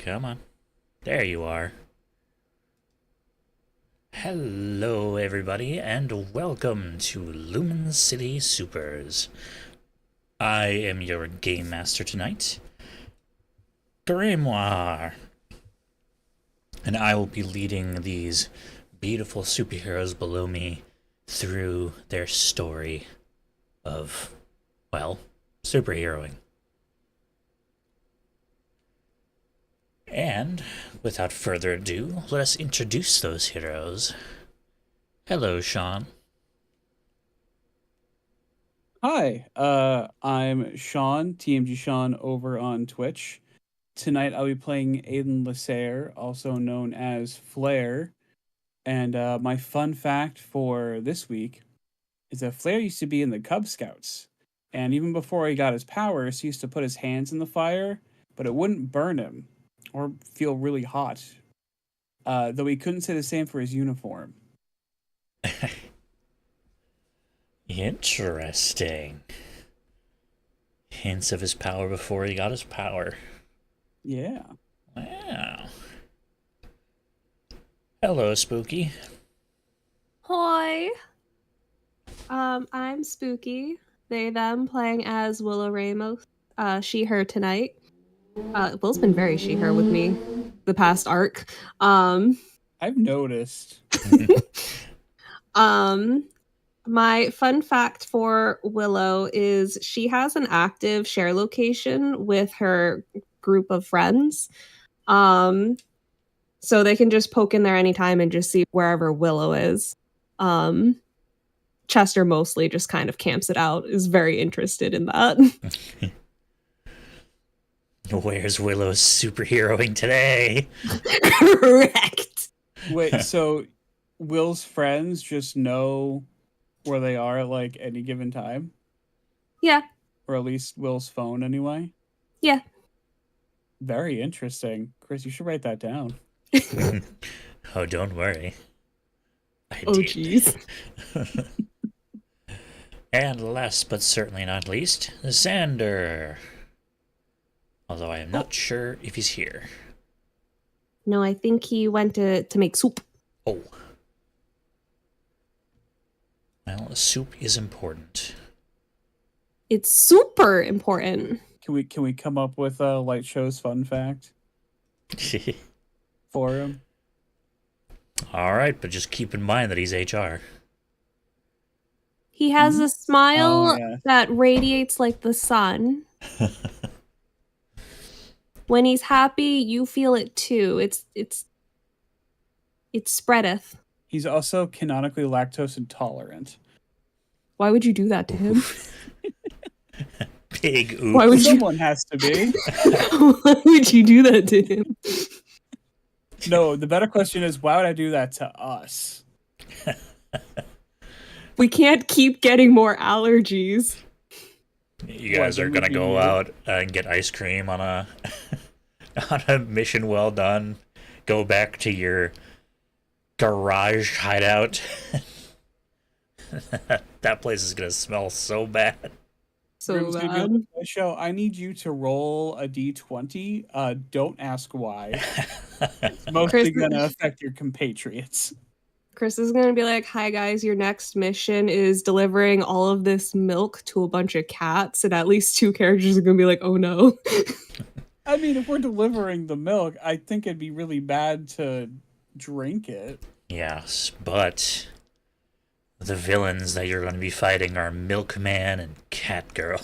Come on. There you are. Hello, everybody, and welcome to Lumen City Supers. I am your game master tonight, Grimoire, and I will be leading these beautiful superheroes below me through their story of, well, superheroing. And, without further ado, let us introduce those heroes. Hello, Sean. Hi, I'm Sean, TMG Sean over on Twitch. Tonight I'll be playing Aiden Lasser, also known as Flair. And my fun fact for this week is that Flair used to be in the Cub Scouts. And even before he got his powers, he used to put his hands in the fire, but it wouldn't burn him or feel really hot. Though he couldn't say the same for his uniform. Interesting. Hints of his power before he got his power. Yeah. Wow. Hello, Spooky. Hoi. I'm Spooky. They them playing as Willow Ramos. She her tonight. Will's been very she her with me the past arc. I've noticed. My fun fact for Willow is she has an active share location with her group of friends. So they can just poke in there anytime and just see wherever Willow is. Chester mostly just kind of camps it out, is very interested in that. Where's Willow's superheroing today? Correct. Wait, so Will's friends just know where they are at like any given time? Yeah. Or at least Will's phone anyway? Yeah. Very interesting. Chris, you should write that down. Oh, don't worry. I Oh, did. jeez. And last but certainly not least, Xander. Although I am not sure if he's here. No, I think he went to make soup. Oh. Well, soup is important. It's super important. Can we come up with a Light Show's fun fact for him? Alright, but just keep in mind that he's HR. He has a smile Oh, yeah. that radiates like the sun. When he's happy, you feel it too. It spreadeth. He's also canonically lactose intolerant. Why would you do that to him? Big oops. Why would you? Someone has to be. Why would you do that to him? No, the better question is why would I do that to us? We can't keep getting more allergies. You guys are gonna go out and get ice cream on a on a mission well done. Go back to your garage hideout. That place is gonna smell so bad. So bad. Show, I need you to roll a d20. Don't ask why. It's mostly gonna affect your compatriots. Chris is gonna be like, "Hi guys, your next mission is delivering all of this milk to a bunch of cats," and at least two characters are gonna be like, "Oh no." I mean, if we're delivering the milk, I think it'd be really bad to drink it. Yes, but the villains that you're going to be fighting are Milkman and Catgirl.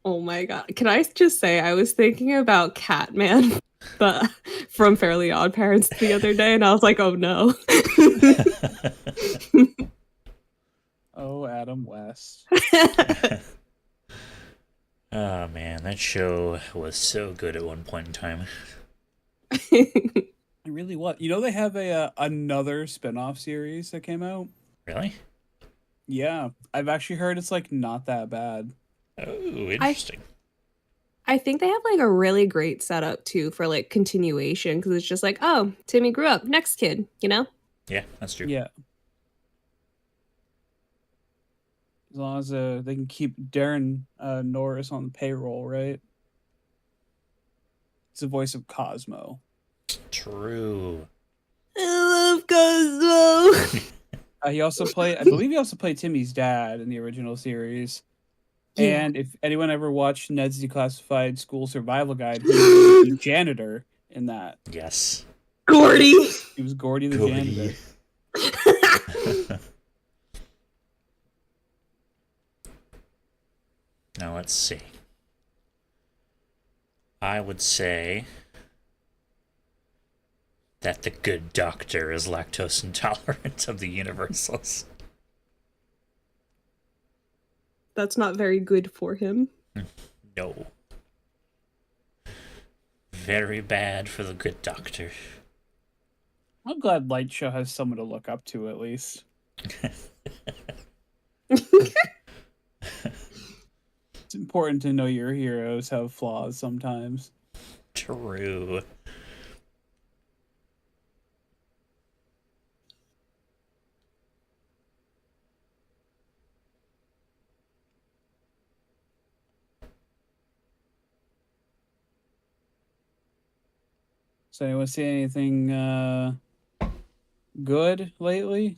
Oh my god. Can I just say I was thinking about Catman from Fairly Odd Parents the other day, and I was like, oh no. Oh, Adam West. Oh man, that show was so good at one point in time. It really was. You know, they have another spin-off series that came out? Really? Yeah. I've actually heard it's like not that bad. Oh, interesting. I think they have like a really great setup too for like continuation, because it's just like, oh, Timmy grew up, next kid, you know? Yeah, that's true. Yeah. As long as they can keep Darren Norris on the payroll, right? It's the voice of Cosmo. True. I love Cosmo. I believe he also played Timmy's dad in the original series. Yeah. And if anyone ever watched Ned's Declassified School Survival Guide, he was the janitor in that. Yes. Gordy. He was Gordy the Gordy. janitor. Now let's see. I would say that the good doctor is lactose intolerant of the universals. That's not very good for him. No. Very bad for the good doctor. I'm glad Light Show has someone to look up to, at least. It's important to know your heroes have flaws sometimes. True. So anyone see anything good lately?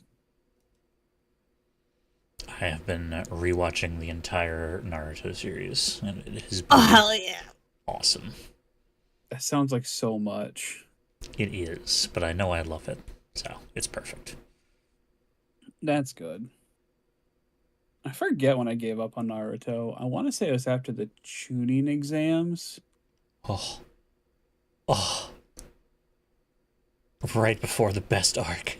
I have been rewatching the entire Naruto series, and it has been Oh, hell yeah. awesome. That sounds like so much. It is, but I know I love it, so it's perfect. That's good. I forget when I gave up on Naruto. I want to say it was after the tuning exams. Oh. Oh. Right before the best arc.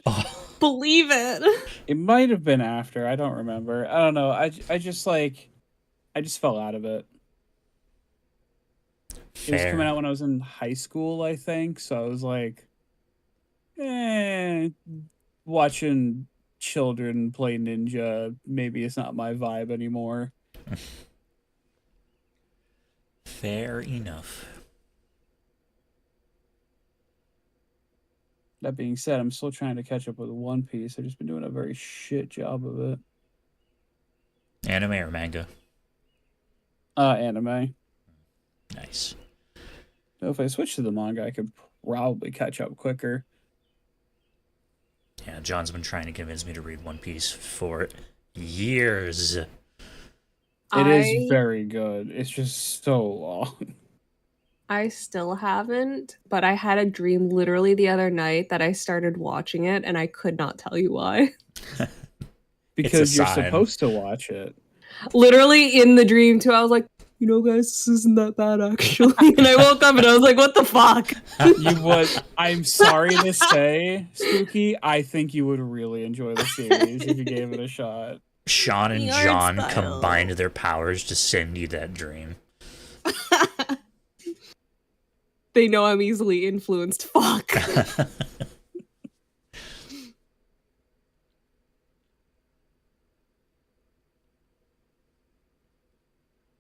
Oh. Believe it. It might have been after. I don't remember. I don't know. I just fell out of it. It was coming out when I was in high school, I think. So I was like, watching children play ninja, maybe it's not my vibe anymore. Fair enough. That being said, I'm still trying to catch up with One Piece. I've just been doing a very shit job of it. Anime or manga? Anime. Nice. So if I switch to the manga, I could probably catch up quicker. Yeah, John's been trying to convince me to read One Piece for years. It is very good. It's just so long. I still haven't, but I had a dream literally the other night that I started watching it and I could not tell you why. Because you're sign. supposed to watch it. Literally in the dream too, I was like, you know, guys, this isn't that bad actually. And I woke up and I was like, what the fuck? You would. I'm sorry to say, Spooky, I think you would really enjoy the series if you gave it a shot. Sean and The art John style. combined their powers to send you that dream. They know I'm easily influenced. Fuck. I feel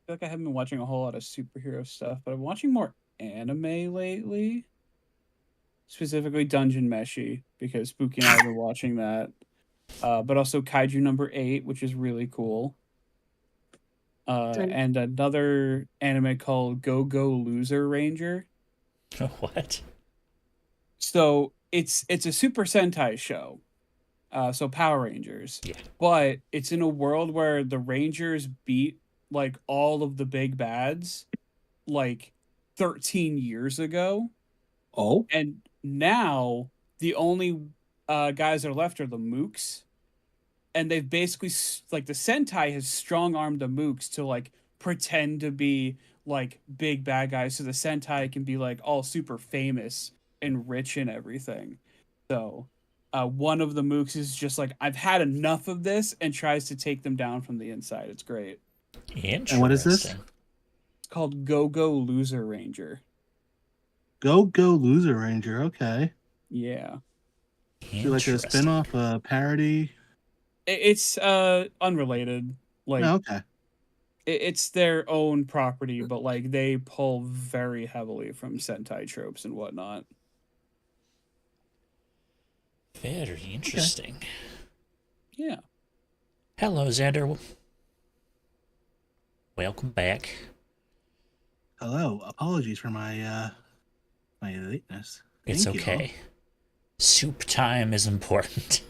like I haven't been watching a whole lot of superhero stuff, but I'm watching more anime lately. Specifically Dungeon Meshi, because Spooky and I have been watching that. But also Kaiju number 8, which is really cool. And another anime called Go Go Loser Ranger. What? So it's a Super Sentai show. So Power Rangers. Yeah. But it's in a world where the Rangers beat like all of the big bads like 13 years ago. Oh. And now the only guys that are left are the Mooks. And they've basically, like, the Sentai has strong-armed the Mooks to, like, pretend to be, like, big bad guys so the Sentai can be, like, all super famous and rich and everything. So, one of the Mooks is just like, I've had enough of this, and tries to take them down from the inside. It's great. Interesting. And what is this? It's called Go Go Loser Ranger. Go Go Loser Ranger. Okay. Yeah. Is it like a spin-off, a parody? It's unrelated. Like, Oh, okay. it's their own property, but like they pull very heavily from Sentai tropes and whatnot. Very interesting. Okay. Yeah. Hello, Xander. Welcome back. Hello. Apologies for my my lateness. It's Thank you all. okay. Soup time is important.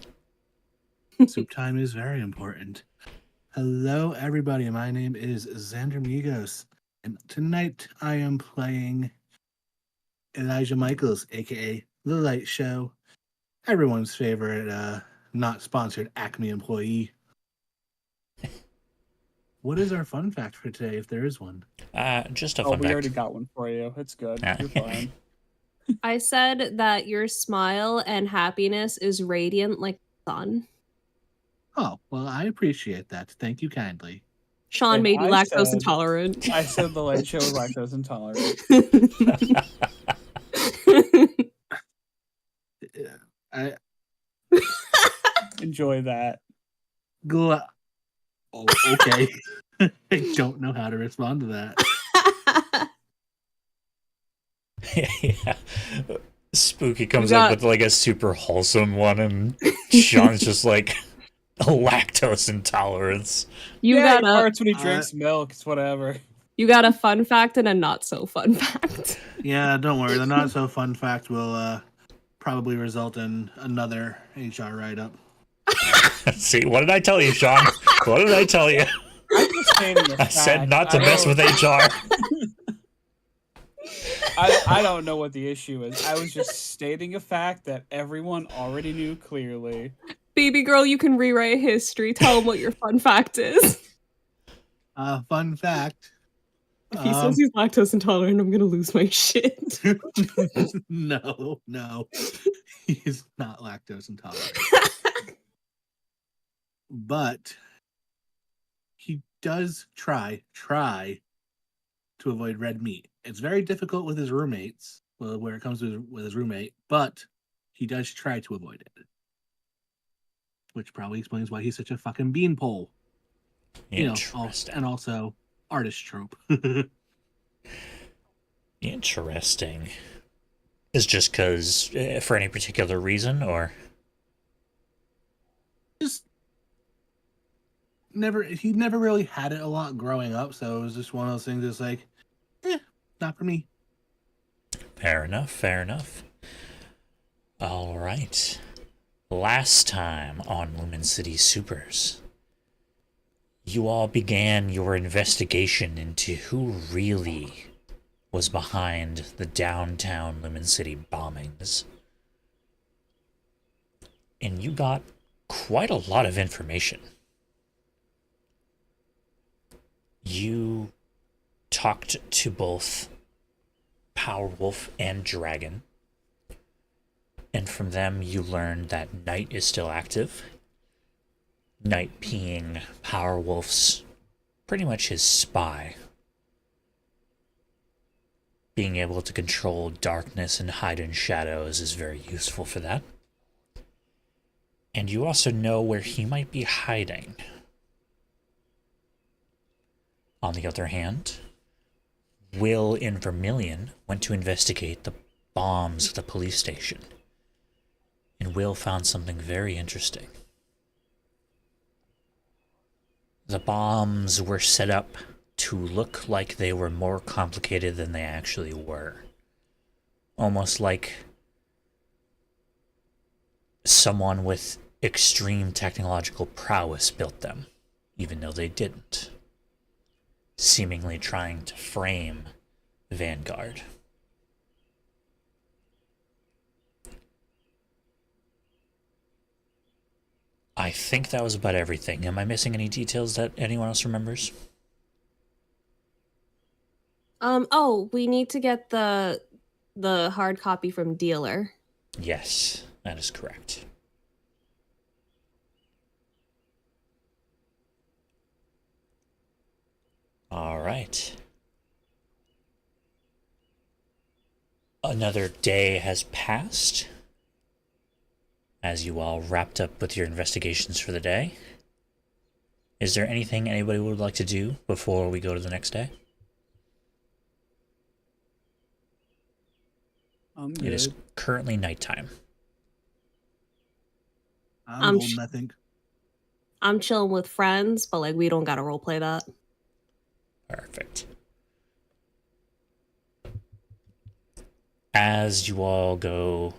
Soup time is very important. Hello, everybody. My name is Xander Migos, and tonight I am playing Elijah Michaels, aka The Light Show, everyone's favorite, not sponsored Acme employee. What is our fun fact for today, if there is one? Just a Oh, fun we fact. already got one for you. It's good. You're fine. I said that your smile and happiness is radiant like the sun. Oh, well, I appreciate that. Thank you kindly. Sean And may be I lactose said- intolerant. I said the light show is lactose intolerant. I Enjoy that. go. Oh, okay. I don't know how to respond to that. Yeah. Spooky comes got- up with like a super wholesome one, and Sean's just like lactose intolerance. He got farts when he drinks milk. It's whatever. you got a fun fact and a not so fun fact. Yeah, don't worry. The not so fun fact will probably result in another HR write up. See, what did I tell you, Sean? What did I tell you? I'm just stating a I fact. said not to mess don't- with HR. I don't know what the issue is. I was just stating a fact that everyone already knew clearly. Baby girl, you can rewrite history. Tell him what your fun fact is. Fun fact. If he says he's lactose intolerant, I'm gonna lose my shit. No, he's not lactose intolerant. But he does try to avoid red meat. It's very difficult with his roommates, where it comes with his roommate, but he does try to avoid it. Which probably explains why he's such a fucking beanpole. Interesting. And also artist trope. Interesting. Is just because for any particular reason, or Just he never really had it a lot growing up, so it was just one of those things that's like, not for me. fair enough, fair enough. All right. Last time on Lumen City Supers, you all began your investigation into who really was behind the downtown Lumen City bombings. And you got quite a lot of information. You talked to both Powerwolf and Dragon, and from them you learned that Knight is still active. Knight being Powerwolf's pretty much his spy. Being able to control darkness and hide in shadows is very useful for that. And you also know where he might be hiding. On the other hand, Will and Vermilion went to investigate the bombs at the police station. And Will found something very interesting. The bombs were set up to look like they were more complicated than they actually were. Almost like someone with extreme technological prowess built them, even though they didn't. Seemingly trying to frame Vanguard. I think that was about everything. Am I missing any details that anyone else remembers? Oh, we need to get the hard copy from dealer. Yes, that is correct. All right. Another day has passed as you all wrapped up with your investigations for the day. Is there anything anybody would like to do before we go to the next day? I'm It is good. currently nighttime. I'm golden, I think. I'm chilling with friends, but like we don't gotta roleplay that. Perfect. as you all go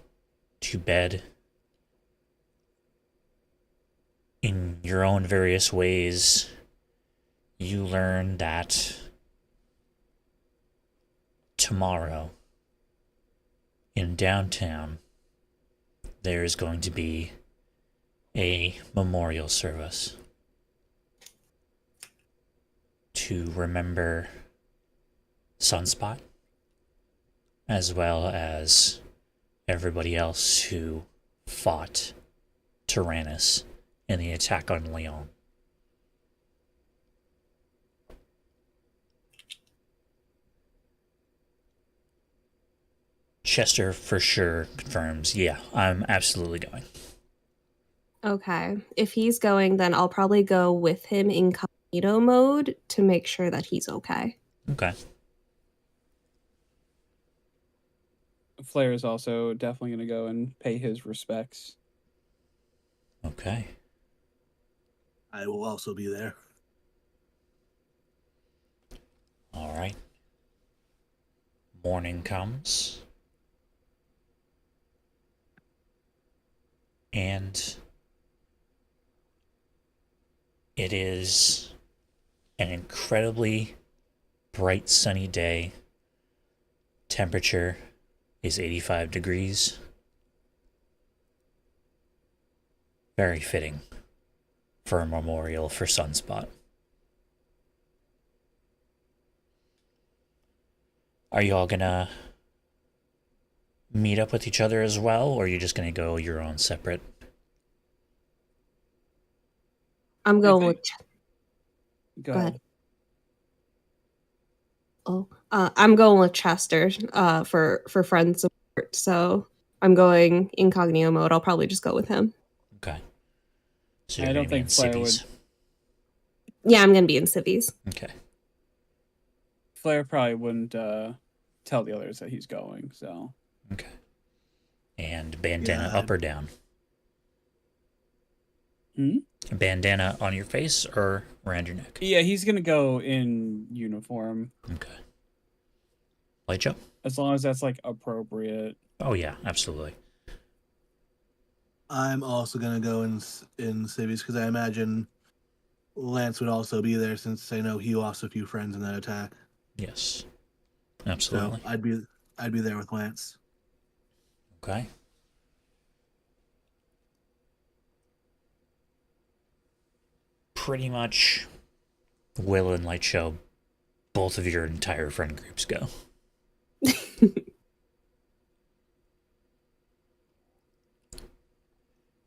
to bed in your own various ways, you learn that tomorrow in downtown there is going to be a memorial service to remember Sunspot, as well as everybody else who fought Tyrannus in the attack on Leon. Chester for sure confirms, yeah, I'm absolutely going. Okay. If he's going, then I'll probably go with him incognito mode to make sure that he's okay. Okay. Flair is also definitely going to go and pay his respects. Okay. I will also be there. All right. Morning comes. And it is an incredibly bright sunny day. Temperature is 85 degrees. Very fitting for a memorial for Sunspot. Are you all gonna meet up with each other as well, or are you just gonna go your own separate? I'm going with. Go Go ahead. ahead. Oh, I'm going with Chester for friend support. So I'm going incognito mode. I'll probably just go with him. Okay. So I you're don't gonna be in think Flair civvies. Yeah, I'm gonna be in civvies. Okay. Flair probably wouldn't tell the others that he's going, so. Okay. And bandana Yeah. up or down? Bandana on your face or around your neck? Yeah, he's going to go in uniform. Okay. Light Joe? As long as that's, like, appropriate. Oh yeah, absolutely. I'm also gonna go in civies because I imagine Lance would also be there since I know he lost a few friends in that attack. Yes. So Absolutely. I'd be there with Lance. Okay. Pretty much Will and Light Show, both of your entire friend groups go.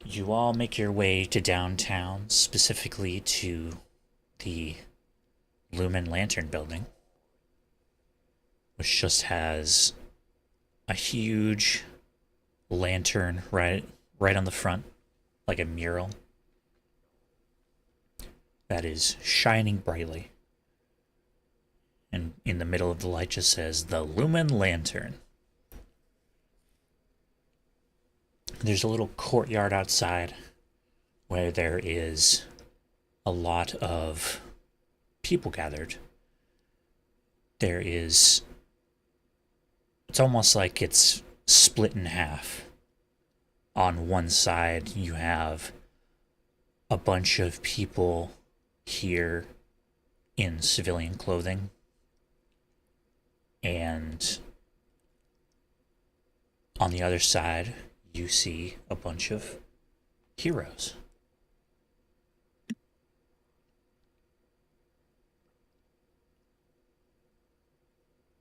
You all make your way to downtown, specifically to the Lumen Lantern building, which just has a huge lantern right on the front, like a mural, that is shining brightly. And in the middle of the light just says, the Lumen Lantern. There's a little courtyard outside where there is a lot of people gathered. It's almost like it's split in half. On one side, you have a bunch of people here in civilian clothing, and on the other side, you see a bunch of heroes.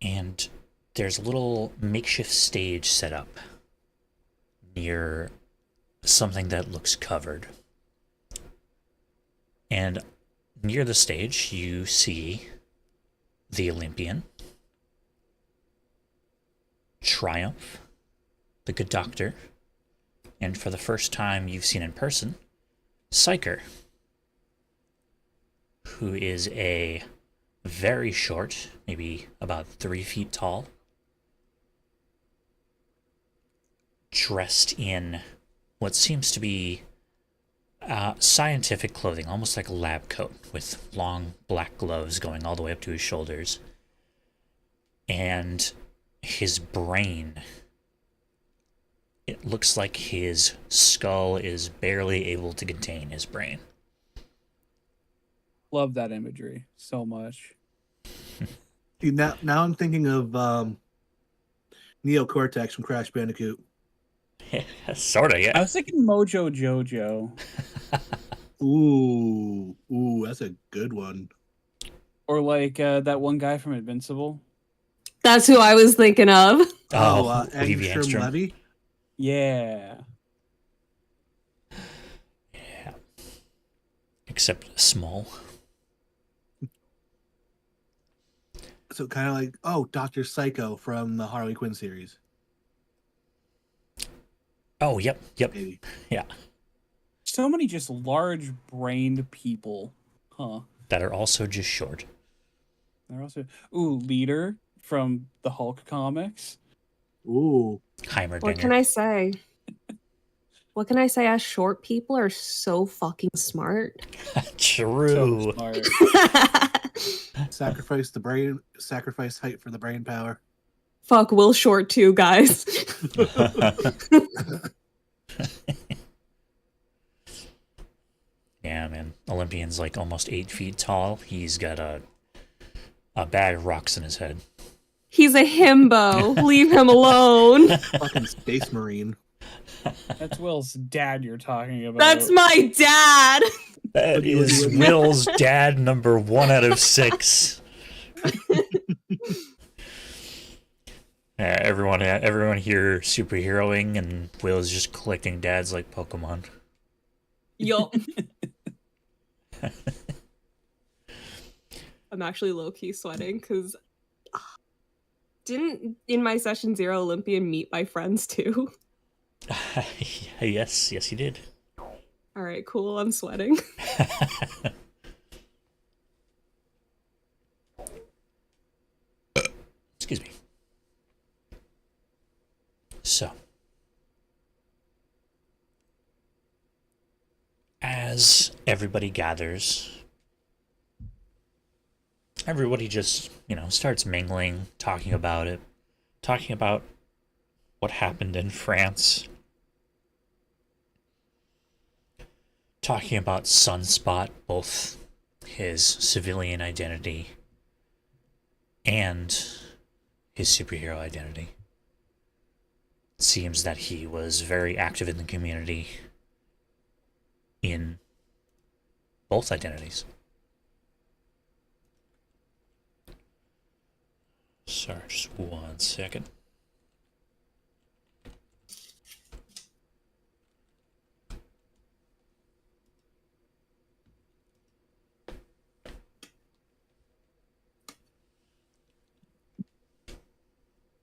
And there's a little makeshift stage set up near something that looks covered. And near the stage, you see the Olympian, Triumph, the Good Doctor, and for the first time you've seen in person, Psyker, who is a very short, maybe about 3 feet tall, dressed in what seems to be scientific clothing, almost like a lab coat, with long black gloves going all the way up to his shoulders. And his brain, it looks like his skull is barely able to contain his brain. Love that imagery so much. See, now I'm thinking of Neocortex from Crash Bandicoot. Sorta, I yeah. was thinking Mojo Jojo, Ooh, that's a good one. or like that one guy from Invincible. That's who I was thinking of. Levy Angstrom Angstrom. Levy. Yeah. Yeah. Except small. So kind of like Dr. Psycho from the Harley Quinn series. Oh, yep. Maybe. Yeah. So many just large-brained people, huh? That are also just short. They're also Leader from the Hulk comics. Ooh. Heimerdinger. What can I say? What can I say? Us short people are so fucking smart. True. So smart. Sacrifice the brain. Sacrifice height for the brain power. Fuck, Will short too, guys. Yeah, man. Olympian's like almost 8 feet tall. He's got a bag of rocks in his head. He's a himbo. Leave him alone. Fucking Space Marine. That's Will's dad you're talking about. That's my dad. That Woody, is Woody. Will's dad, number 1 out of 6. Everyone here superheroing, and Will's just collecting dads like Pokemon. Yup. I'm actually low-key sweating because didn't in my session 0 Olympian meet my friends too? Yes, he did. All right, cool. I'm sweating. Excuse me. So, as everybody gathers, everybody just, starts mingling, talking about it, talking about what happened in France, talking about Sunspot, both his civilian identity and his superhero identity. It seems that he was very active in the community in both identities. Sorry, just 1 second.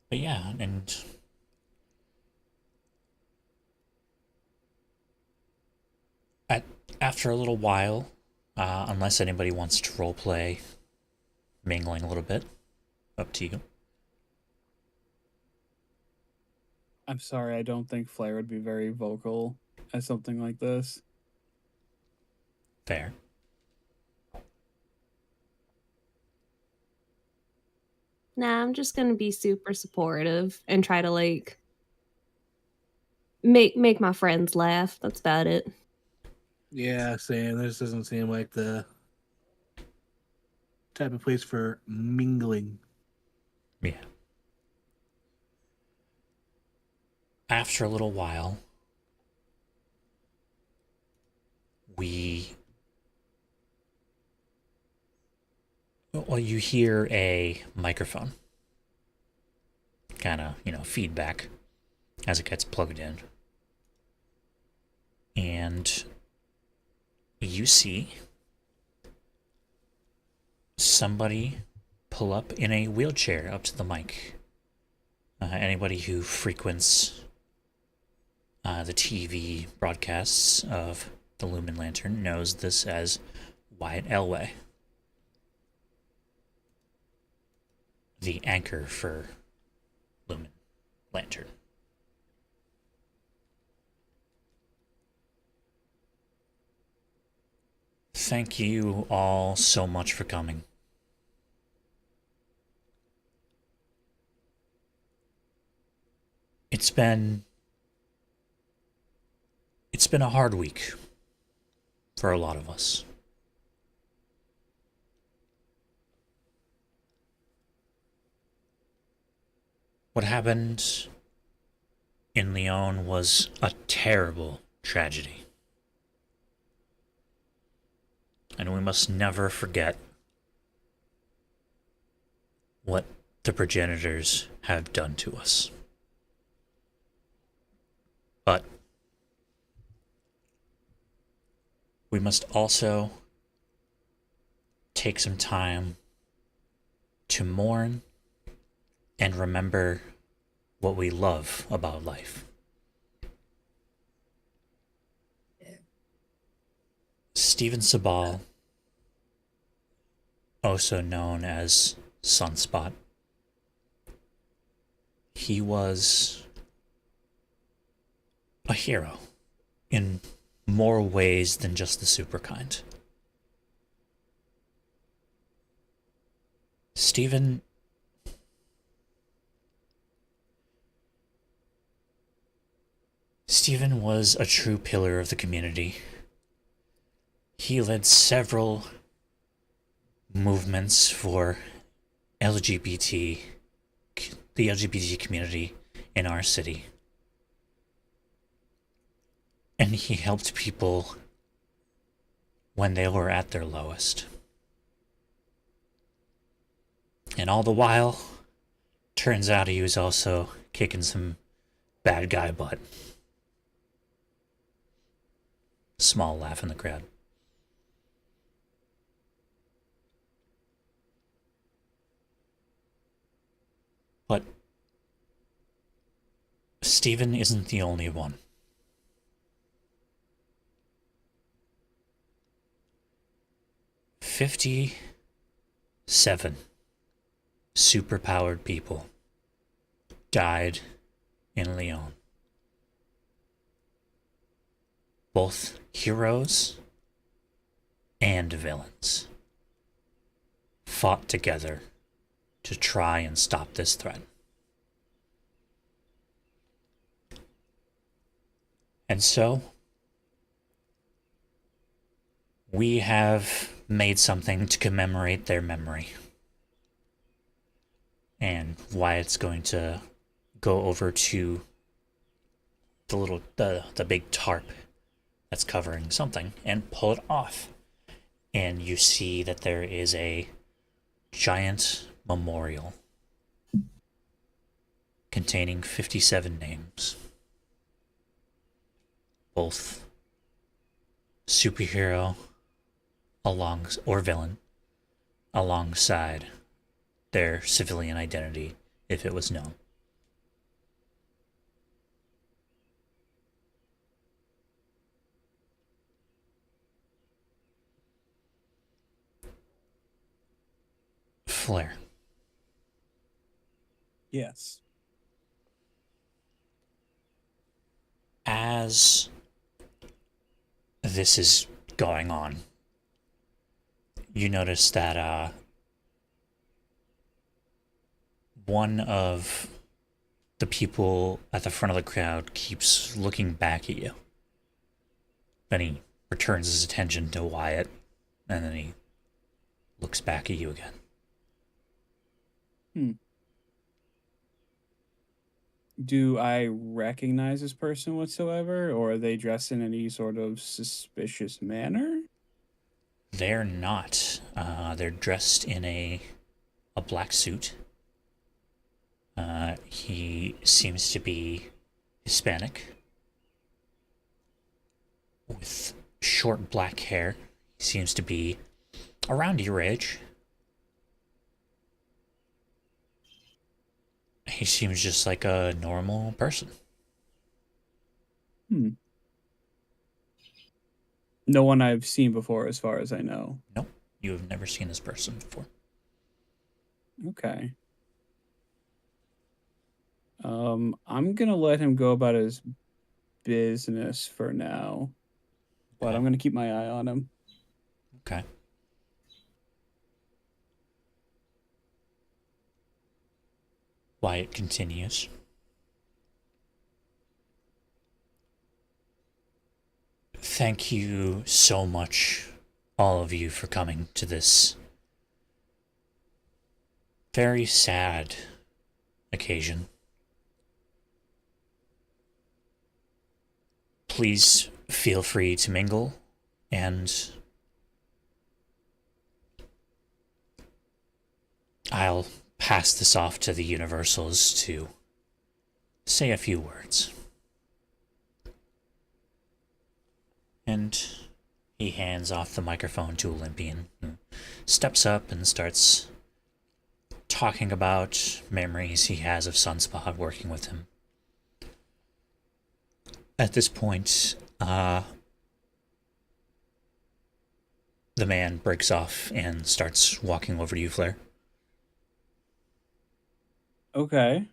But yeah, and after a little while, unless anybody wants to roleplay, mingling a little bit, up to you. I'm sorry, I don't think Flair would be very vocal at something like this. Fair. Nah, I'm just gonna be super supportive and try to make my friends laugh. That's about it. Yeah, same. This doesn't seem like the type of place for mingling. Yeah. After a little while, you hear a microphone kind of, feedback as it gets plugged in. And you see somebody pull up in a wheelchair up to the mic. Anybody who frequents the TV broadcasts of the Lumen Lantern knows this as Wyatt Elway, the anchor for Lumen Lantern. Thank you all so much for coming. It's been a hard week for a lot of us. What happened in Lyon was a terrible tragedy. And we must never forget what the progenitors have done to us. But we must also take some time to mourn and remember what we love about life. Steven Seagal, also known as Sunspot, he was a hero in more ways than just the super kind. Steven was a true pillar of the community. He led several movements for the LGBT community in our city. And he helped people when they were at their lowest. And all the while, turns out he was also kicking some bad guy butt. Small laugh in the crowd. But Steven isn't the only one. "57 superpowered people died in Lyon. Both heroes and villains fought together to try and stop this threat. And so, we have made something to commemorate their memory. And Wyatt's going to go over to the big tarp that's covering something and pull it off. And you see that there is a giant memorial containing 57 names. Both superhero or villain alongside their civilian identity if it was known. Flair. Yes. As this is going on, you notice that one of the people at the front of the crowd keeps looking back at you. Then he returns his attention to Wyatt, and then he looks back at you again. Do I recognize this person whatsoever, or are they dressed in any sort of suspicious manner? They're not. They're dressed in a black suit. He seems to be Hispanic with short black hair. He seems to be around your age. He seems just like a normal person. No one I've seen before, as far as I know. Nope, you have never seen this person before. Okay. I'm gonna let him go about his business for now, but I'm gonna keep my eye on him. Okay. Wyatt continues. Thank you so much, all of you, for coming to this very sad occasion. Please feel free to mingle, and I'll pass this off to the Universals to say a few words. And he hands off the microphone to Olympian, who steps up and starts talking about memories he has of Sunspot working with him. At this point, the man breaks off and starts walking over to you, Flair. Okay.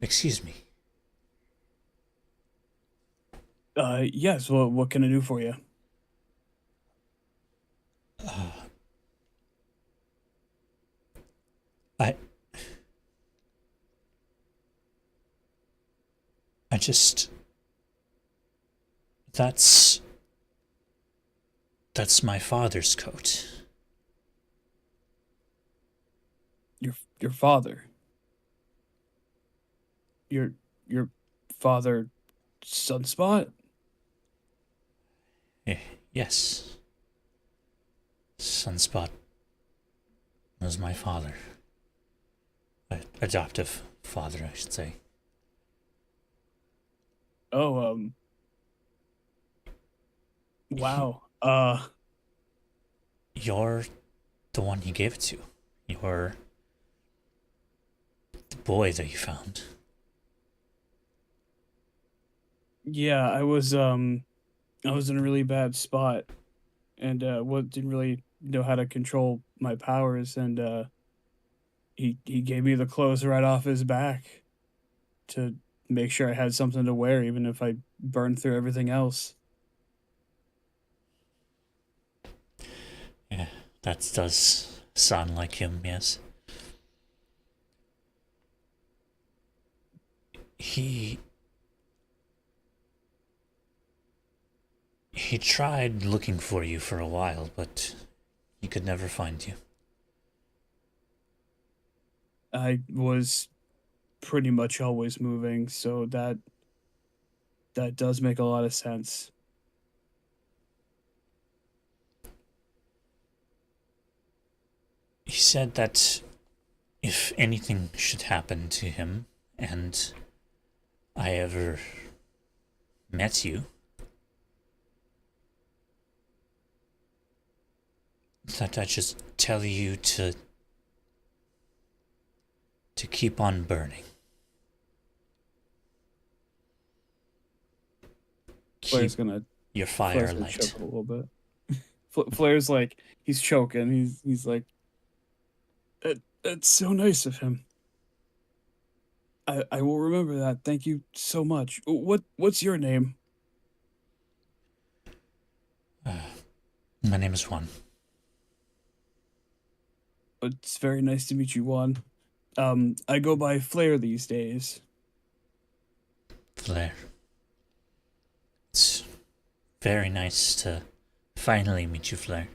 Excuse me. Yes. Well, what can I do for you? I just... That's my father's coat. Your father. Your father, Sunspot? Yes. Sunspot was my father. Adoptive father, I should say. Oh, wow. You're the one he gave it to. You're the boy that you found. Yeah, I was in a really bad spot, and didn't really know how to control my powers, and he gave me the clothes right off his back to make sure I had something to wear, even if I burned through everything else. Yeah, that does sound like him, yes. He tried looking for you for a while, but he could never find you. I was pretty much always moving, so that does make a lot of sense. He said that if anything should happen to him and I ever met you, that I just tell you to keep on burning. Flair's Keep gonna your fire Flair's gonna light. choke a little bit. Flair's like he's choking. He's like, that's so nice of him. I will remember that. Thank you so much. What's your name? My name is Juan. It's very nice to meet you, Juan. I go by Flair these days. Flair. It's very nice to finally meet you, Flair.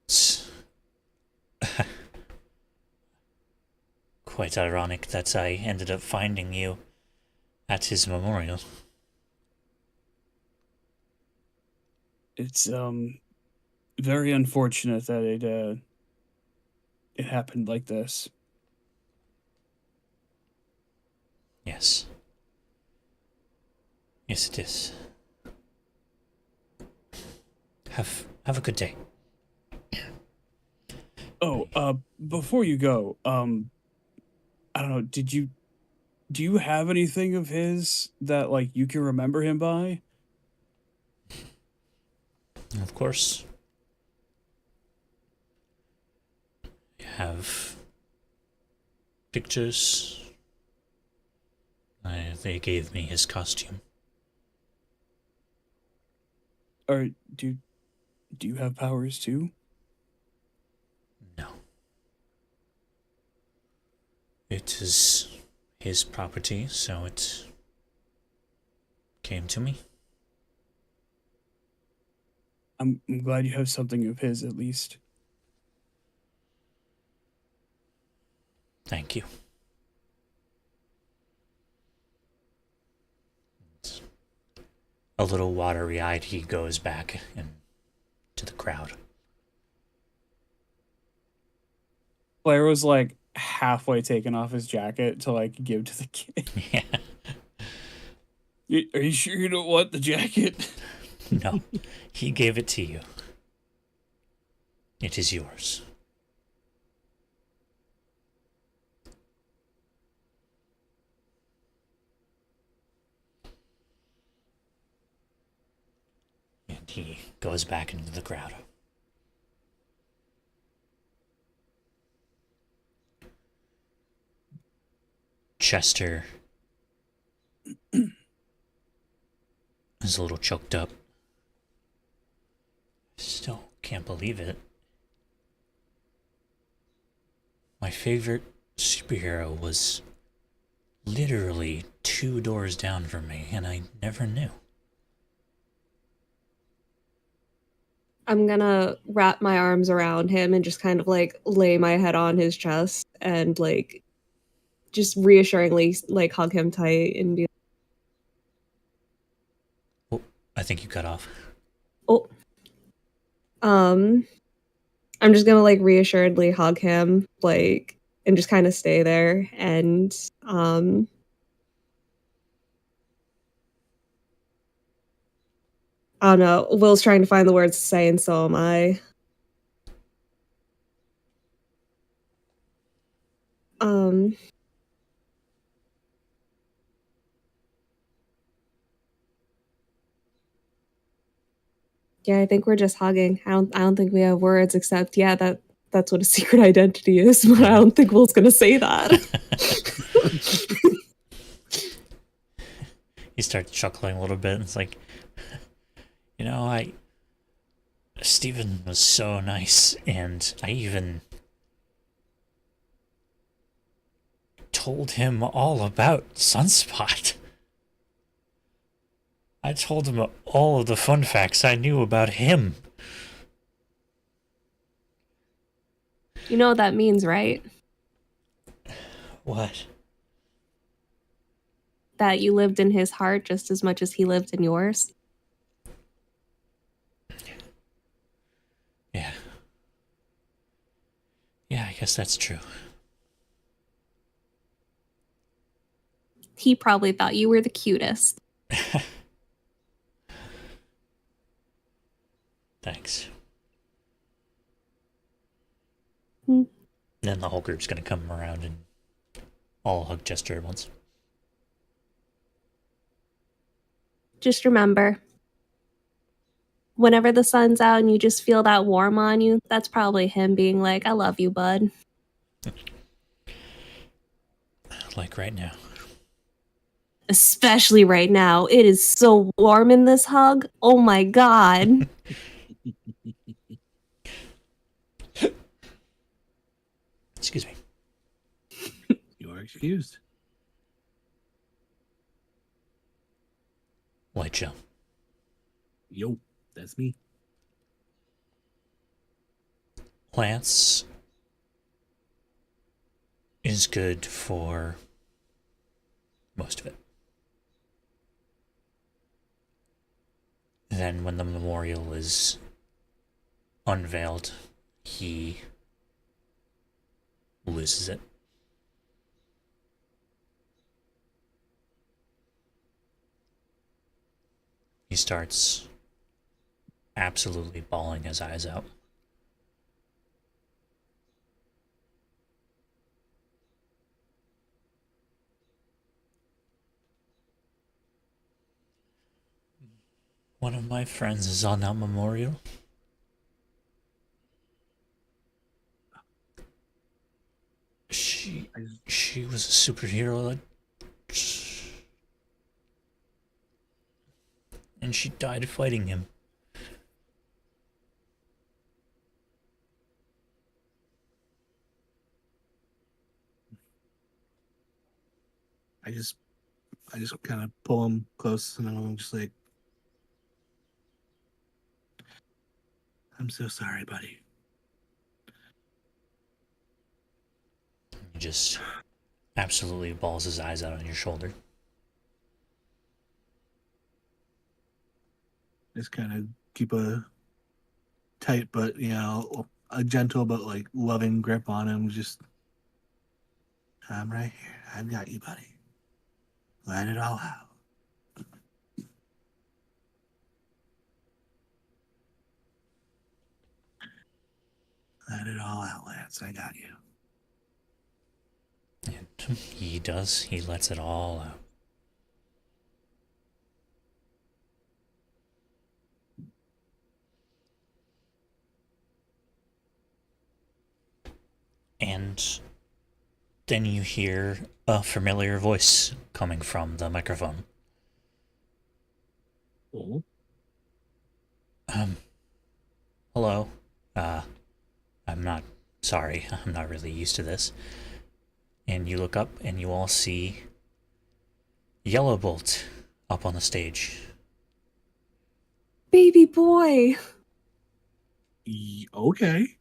It's quite ironic that I ended up finding you at his memorial. It's very unfortunate that it happened like this. Yes. Yes, it is. Have a good day. Oh, before you go, I don't know, do you have anything of his that like you can remember him by? Of course. You have pictures. They gave me his costume. Or do you have powers too? No. It is his property, so it came to me. I'm glad you have something of his at least. Thank you. A little watery-eyed, he goes back into the crowd. Blair was like halfway taking off his jacket to like give to the kid. Yeah. Are you sure you don't want the jacket? No, he gave it to you. It is yours. And he goes back into the crowd. Chester is a little choked up. Still can't believe it. My favorite superhero was literally 2 doors down from me, and I never knew. I'm gonna wrap my arms around him and just kind of like lay my head on his chest and like just reassuringly like hug him tight and be Oh, I think you cut off. oh I'm just gonna like reassuredly hug him like and just kind of stay there and I don't know. Will's trying to find the words to say, and so am I. Um, yeah, I think we're just hugging. I don't think we have words except yeah, that's what a secret identity is, but I don't think Will's gonna say that. He starts chuckling a little bit, and it's like, you know, Steven was so nice, and I even told him all about Sunspot. I told him all of the fun facts I knew about him. You know what that means, right? What? That you lived in his heart just as much as he lived in yours. Yeah. Yeah, I guess that's true. He probably thought you were the cutest. Thanks. Hmm. Then the whole group's gonna come around and all hug Chester at once. Just remember, whenever the sun's out and you just feel that warm on you, that's probably him being like, I love you, bud. Like right now. Especially right now. It is so warm in this hug. Oh my god. Excuse me. You are excused. Light show. Yo, that's me. Lance is good for most of it. Then when the memorial is unveiled, he loses it. He starts absolutely bawling his eyes out. One of my friends is on that memorial. She was a superhero and she died fighting him. I just kind of pull him close, and I'm just like, I'm so sorry, buddy. He just absolutely balls his eyes out on your shoulder. Just kind of keep a tight, but a gentle but like loving grip on him. Just, I'm right here. I've got you, buddy. Let it all out. Let it all out, Lance. I got you. And he does. He lets it all out. And then you hear a familiar voice coming from the microphone. Oh. Hello. I'm not sorry. I'm not really used to this. And you look up and you all see Yellowbolt up on the stage. Baby boy. Okay.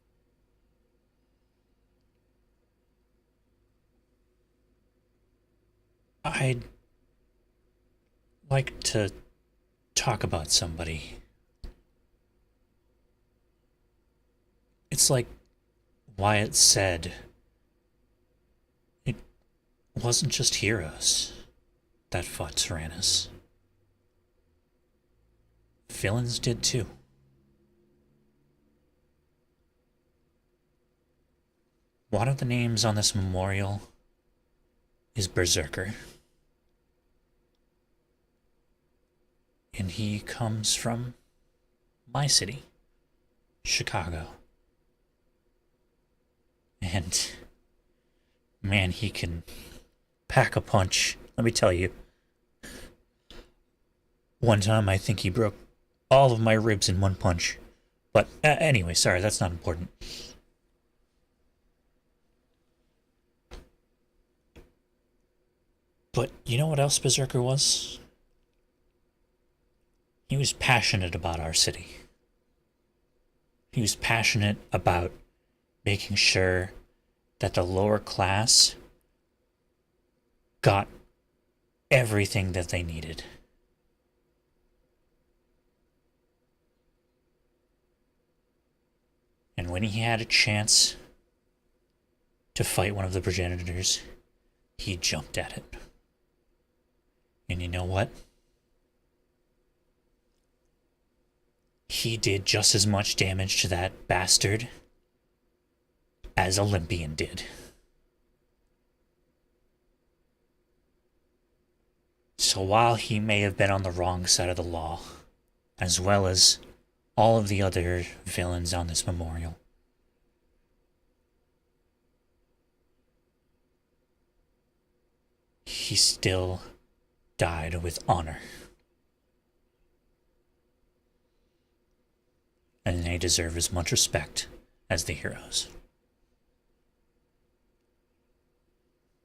I'd like to talk about somebody. It's like Wyatt said, it wasn't just heroes that fought Tyrannus. Villains did too. One of the names on this memorial is Berserker. And he comes from my city, Chicago. And man, he can pack a punch. Let me tell you. One time I think he broke all of my ribs in one punch. But anyway, sorry, that's not important. But you know what else Berserker was? He was passionate about our city. He was passionate about making sure that the lower class got everything that they needed. And when he had a chance to fight one of the progenitors, he jumped at it. And you know what? He did just as much damage to that bastard as Olympian did. So while he may have been on the wrong side of the law, as well as all of the other villains on this memorial, he still died with honor. And they deserve as much respect as the heroes.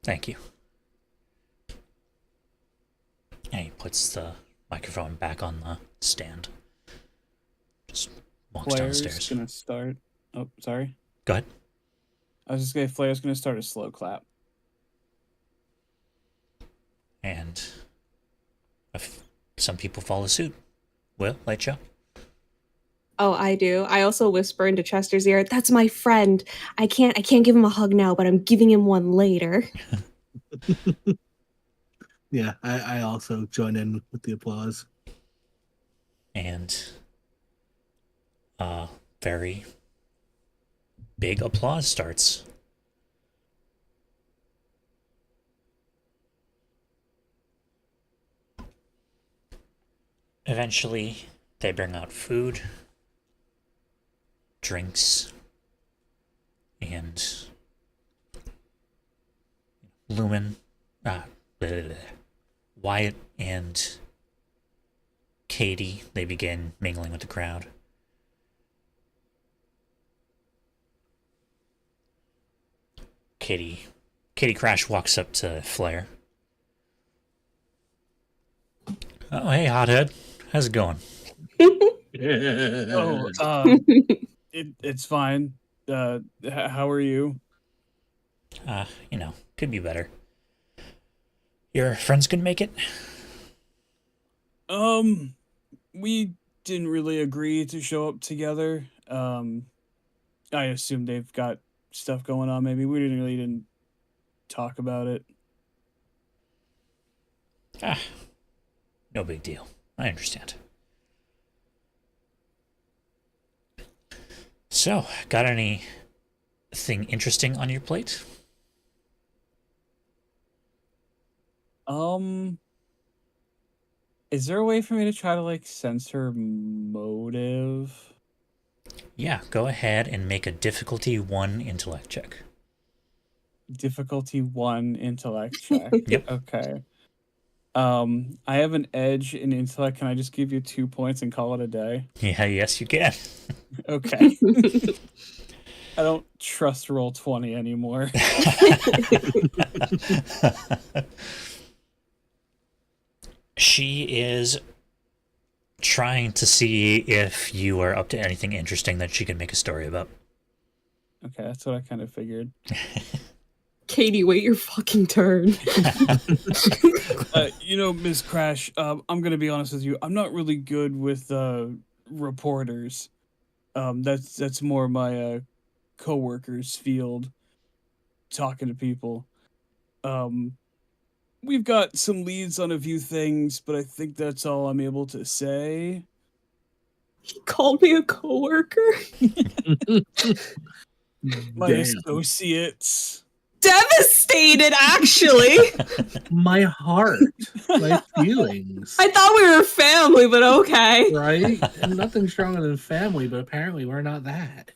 Thank you. And he puts the microphone back on the stand. Just walks down the Flair's stairs. gonna start. Oh, sorry. Go ahead. I was just gonna. Flair's gonna start a slow clap. And if some people follow suit. Will, light you up. Oh, I do. I also whisper into Chester's ear, "That's my friend. I can't give him a hug now, but I'm giving him one later." Yeah, I also join in with the applause. And very big applause starts. Eventually, they bring out food, drinks, and Lumen, Wyatt and Katie, they begin mingling with the crowd. Kitty Crash walks up to Flair. Oh, hey, hothead. How's it going? Oh, it's fine. How are you? Could be better. Your friends can make it? Um, we didn't really agree to show up together. I assume they've got stuff going on. Maybe we didn't talk about it. Ah, no big deal. I understand. So, got anything interesting on your plate? Um, is there a way for me to try to like sense her motive? Yeah, go ahead and make a difficulty 1 intellect check. Difficulty 1 intellect check. Yep. Okay. I have an edge in intellect. Can I just give you 2 points and call it a day? Yeah, yes, you can. Okay. I don't trust roll 20 anymore. She is trying to see if you are up to anything interesting that she can make a story about. Okay, that's what I kind of figured. Katie, wait your fucking turn. Ms. Crash, I'm gonna be honest with you. I'm not really good with reporters. That's more my coworkers' field, talking to people. We've got some leads on a few things, but I think that's all I'm able to say. He called me a coworker. My Damn. associates. Devastated, actually. My heart, my feelings. I thought we were family, but okay. Right? And nothing stronger than family, but apparently we're not that.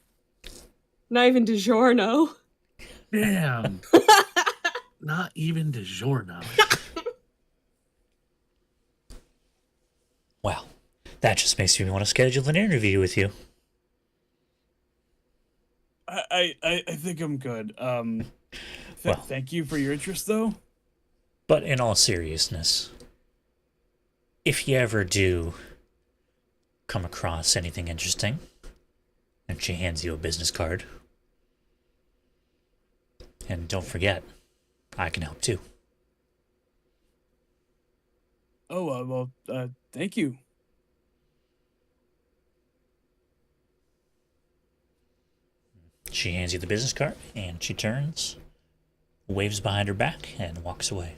Not even DiGiorno. Damn. Not even DiGiorno. Well, that just makes me want to schedule an interview with you. I think I'm good. Well. Thank you for your interest, though. But in all seriousness, if you ever do come across anything interesting, and she hands you a business card, and don't forget, I can help too. Oh, thank you. She hands you the business card, and she turns, waves behind her back, and walks away.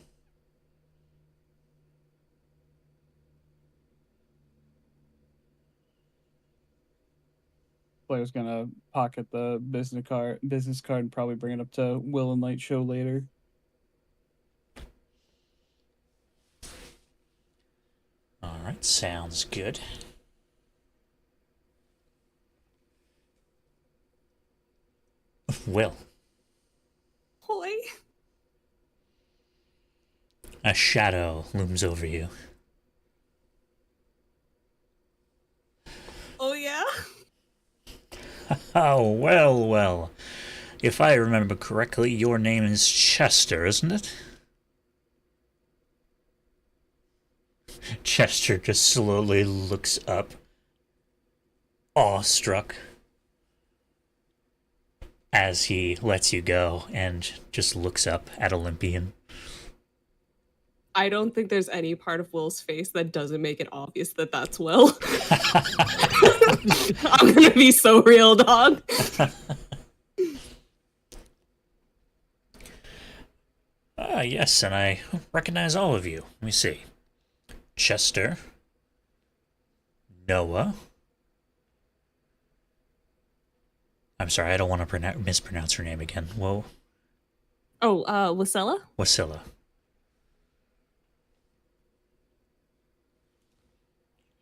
Blair's gonna pocket the business card, and probably bring it up to Will and Light Show later. All right, sounds good. Will, Boy. a shadow looms over you. Oh, yeah? Oh, well. If I remember correctly, your name is Chester, isn't it? Chester just slowly looks up, awestruck, as he lets you go and just looks up at Olympian. I don't think there's any part of Will's face that doesn't make it obvious that that's Will. I'm gonna be so real, dog. Ah, yes, and I recognize all of you. Let me see. Chester. Noah. I'm sorry, I don't want to mispronounce her name again. Whoa. Oh, Wasilla? Wasilla.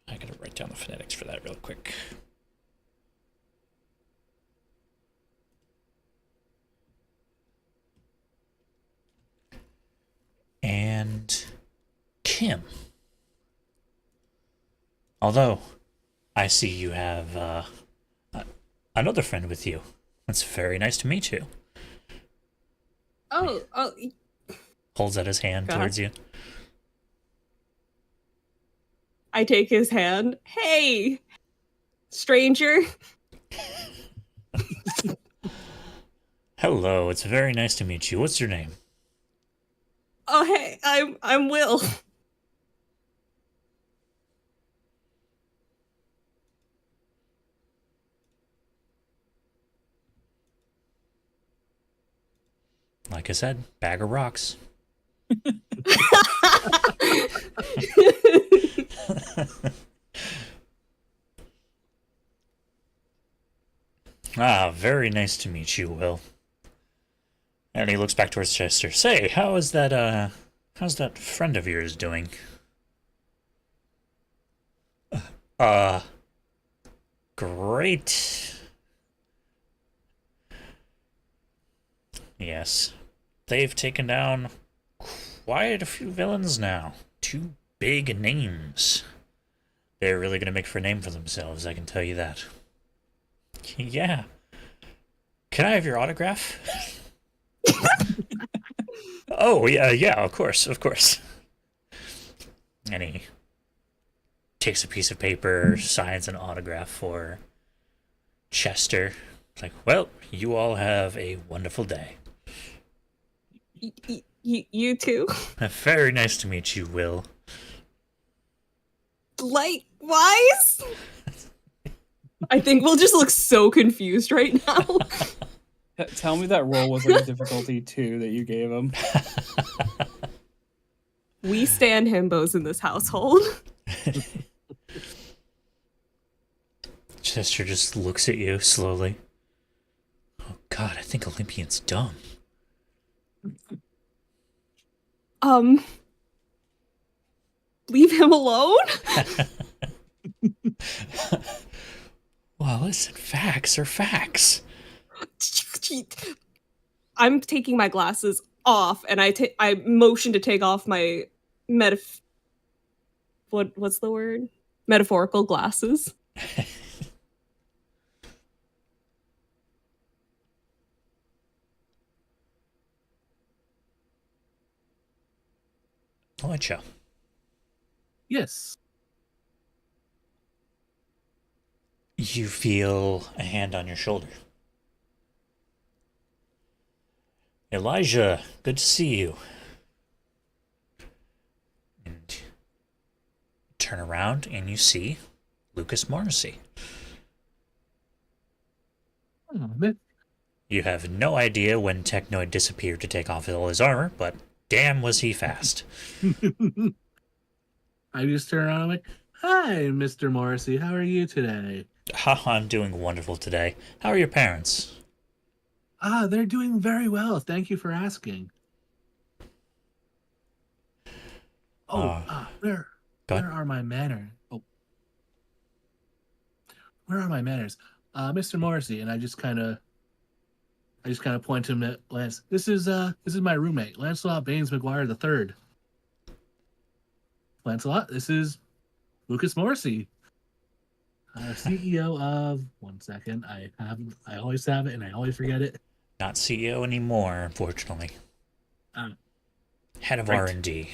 I gotta write down the phonetics for that real quick. And Kim. Although, I see you have another friend with you. It's very nice to meet you. Oh, Holds out his hand God. towards you. I take his hand. Hey, stranger. Hello, it's very nice to meet you. What's your name? Oh, hey, I'm Will. Like I said, bag of rocks. Ah, very nice to meet you, Will. And he looks back towards Chester. Say, how's that friend of yours doing? Uh, great. Yes. They've taken down quite a few villains now. 2 big names. They're really gonna make for a name for themselves, I can tell you that. Yeah. Can I have your autograph? Oh, yeah, of course. And he takes a piece of paper, signs an autograph for Chester. It's like, well, you all have a wonderful day. You too. Very nice to meet you, Will. Likewise. I think we'll just look so confused right now. Tell me that roll was like a difficulty 2 that you gave him. We stand himbos in this household. Chester just looks at you slowly. Oh god, I think Olympian's dumb. Leave him alone? Well, listen, facts are facts. I'm taking my glasses off, and I motion to take off my what's the word? Metaphorical glasses. Elijah. Yes. You feel a hand on your shoulder. Elijah, good to see you. And turn around and you see Lucas Morrissey. Oh, man. You have no idea when Technoid disappeared to take off all his armor, but damn was he fast. I just turn around and I'm like, hi, Mr. Morrissey. How are you today? I'm doing wonderful today. How are your parents? They're doing very well. Thank you for asking. Where go ahead. are my manners? Where are my manners? Mr. Morrissey, and I just kind of point to him at Lance. This is my roommate, Lancelot Baines McGuire III. Lancelot, this is Lucas Morrissey, CEO of. One second, I always have it and I always forget it. Not CEO anymore, unfortunately. Head of Right. R&D.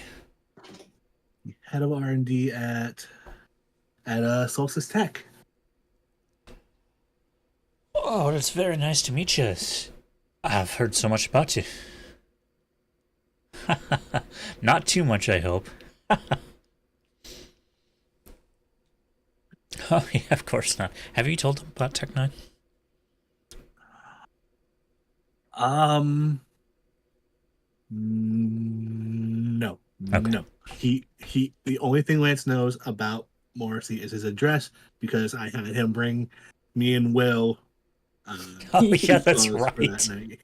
Head of R&D at Solstice Tech. Oh, it's very nice to meet you. I've heard so much about you. Not too much, I hope. Oh, yeah, of course not. Have you told him about Tech9? No. Okay. No. He the only thing Lance knows about Morrissey is his address because I had him bring me and Will Oh, yeah, that's clothes for that right. night.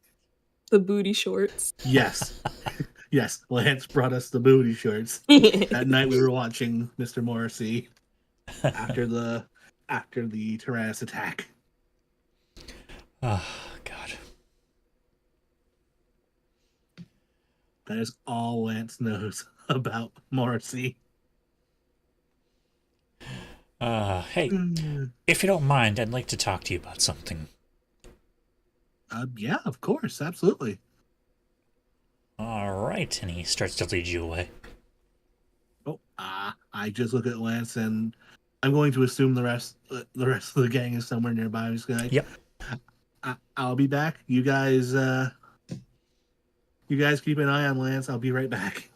The booty shorts. Yes. Yes, Lance brought us the booty shorts. That night we were watching Mr. Morrissey after the Tyrannus attack. Oh, God. That is all Lance knows about Morrissey. Hey, if you don't mind, I'd like to talk to you about something. Yeah, of course, absolutely. All right, and he starts to lead you away. Oh, I just look at Lance, and I'm going to assume the rest of the gang is somewhere nearby. I'm just going like, Yep. I'll be back. You guys keep an eye on Lance. I'll be right back.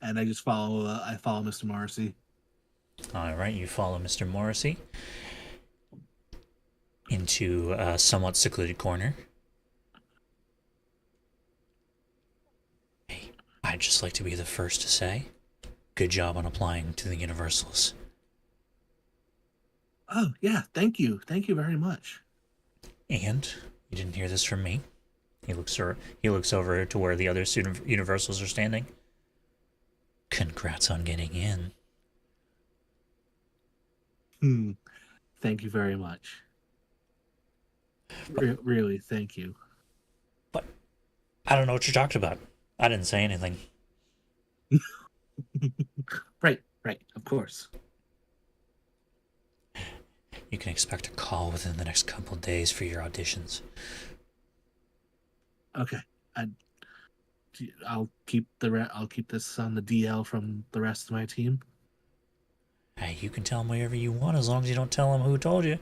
And I just follow Mr. Morrissey. All right, you follow Mr. Morrissey into a somewhat secluded corner. Hey, I'd just like to be the first to say, good job on applying to the Universals. Oh yeah, thank you very much. And you didn't hear this from me. He looks over to where the other student Universals are standing. Congrats on getting in. Thank you very much. Really, thank you. But I don't know what you're talking about. I didn't say anything. Right, of course. You can expect a call within the next couple of days for your auditions. Okay, I'll keep this on the DL from the rest of my team. Hey, you can tell them whatever you want as long as you don't tell them who told you.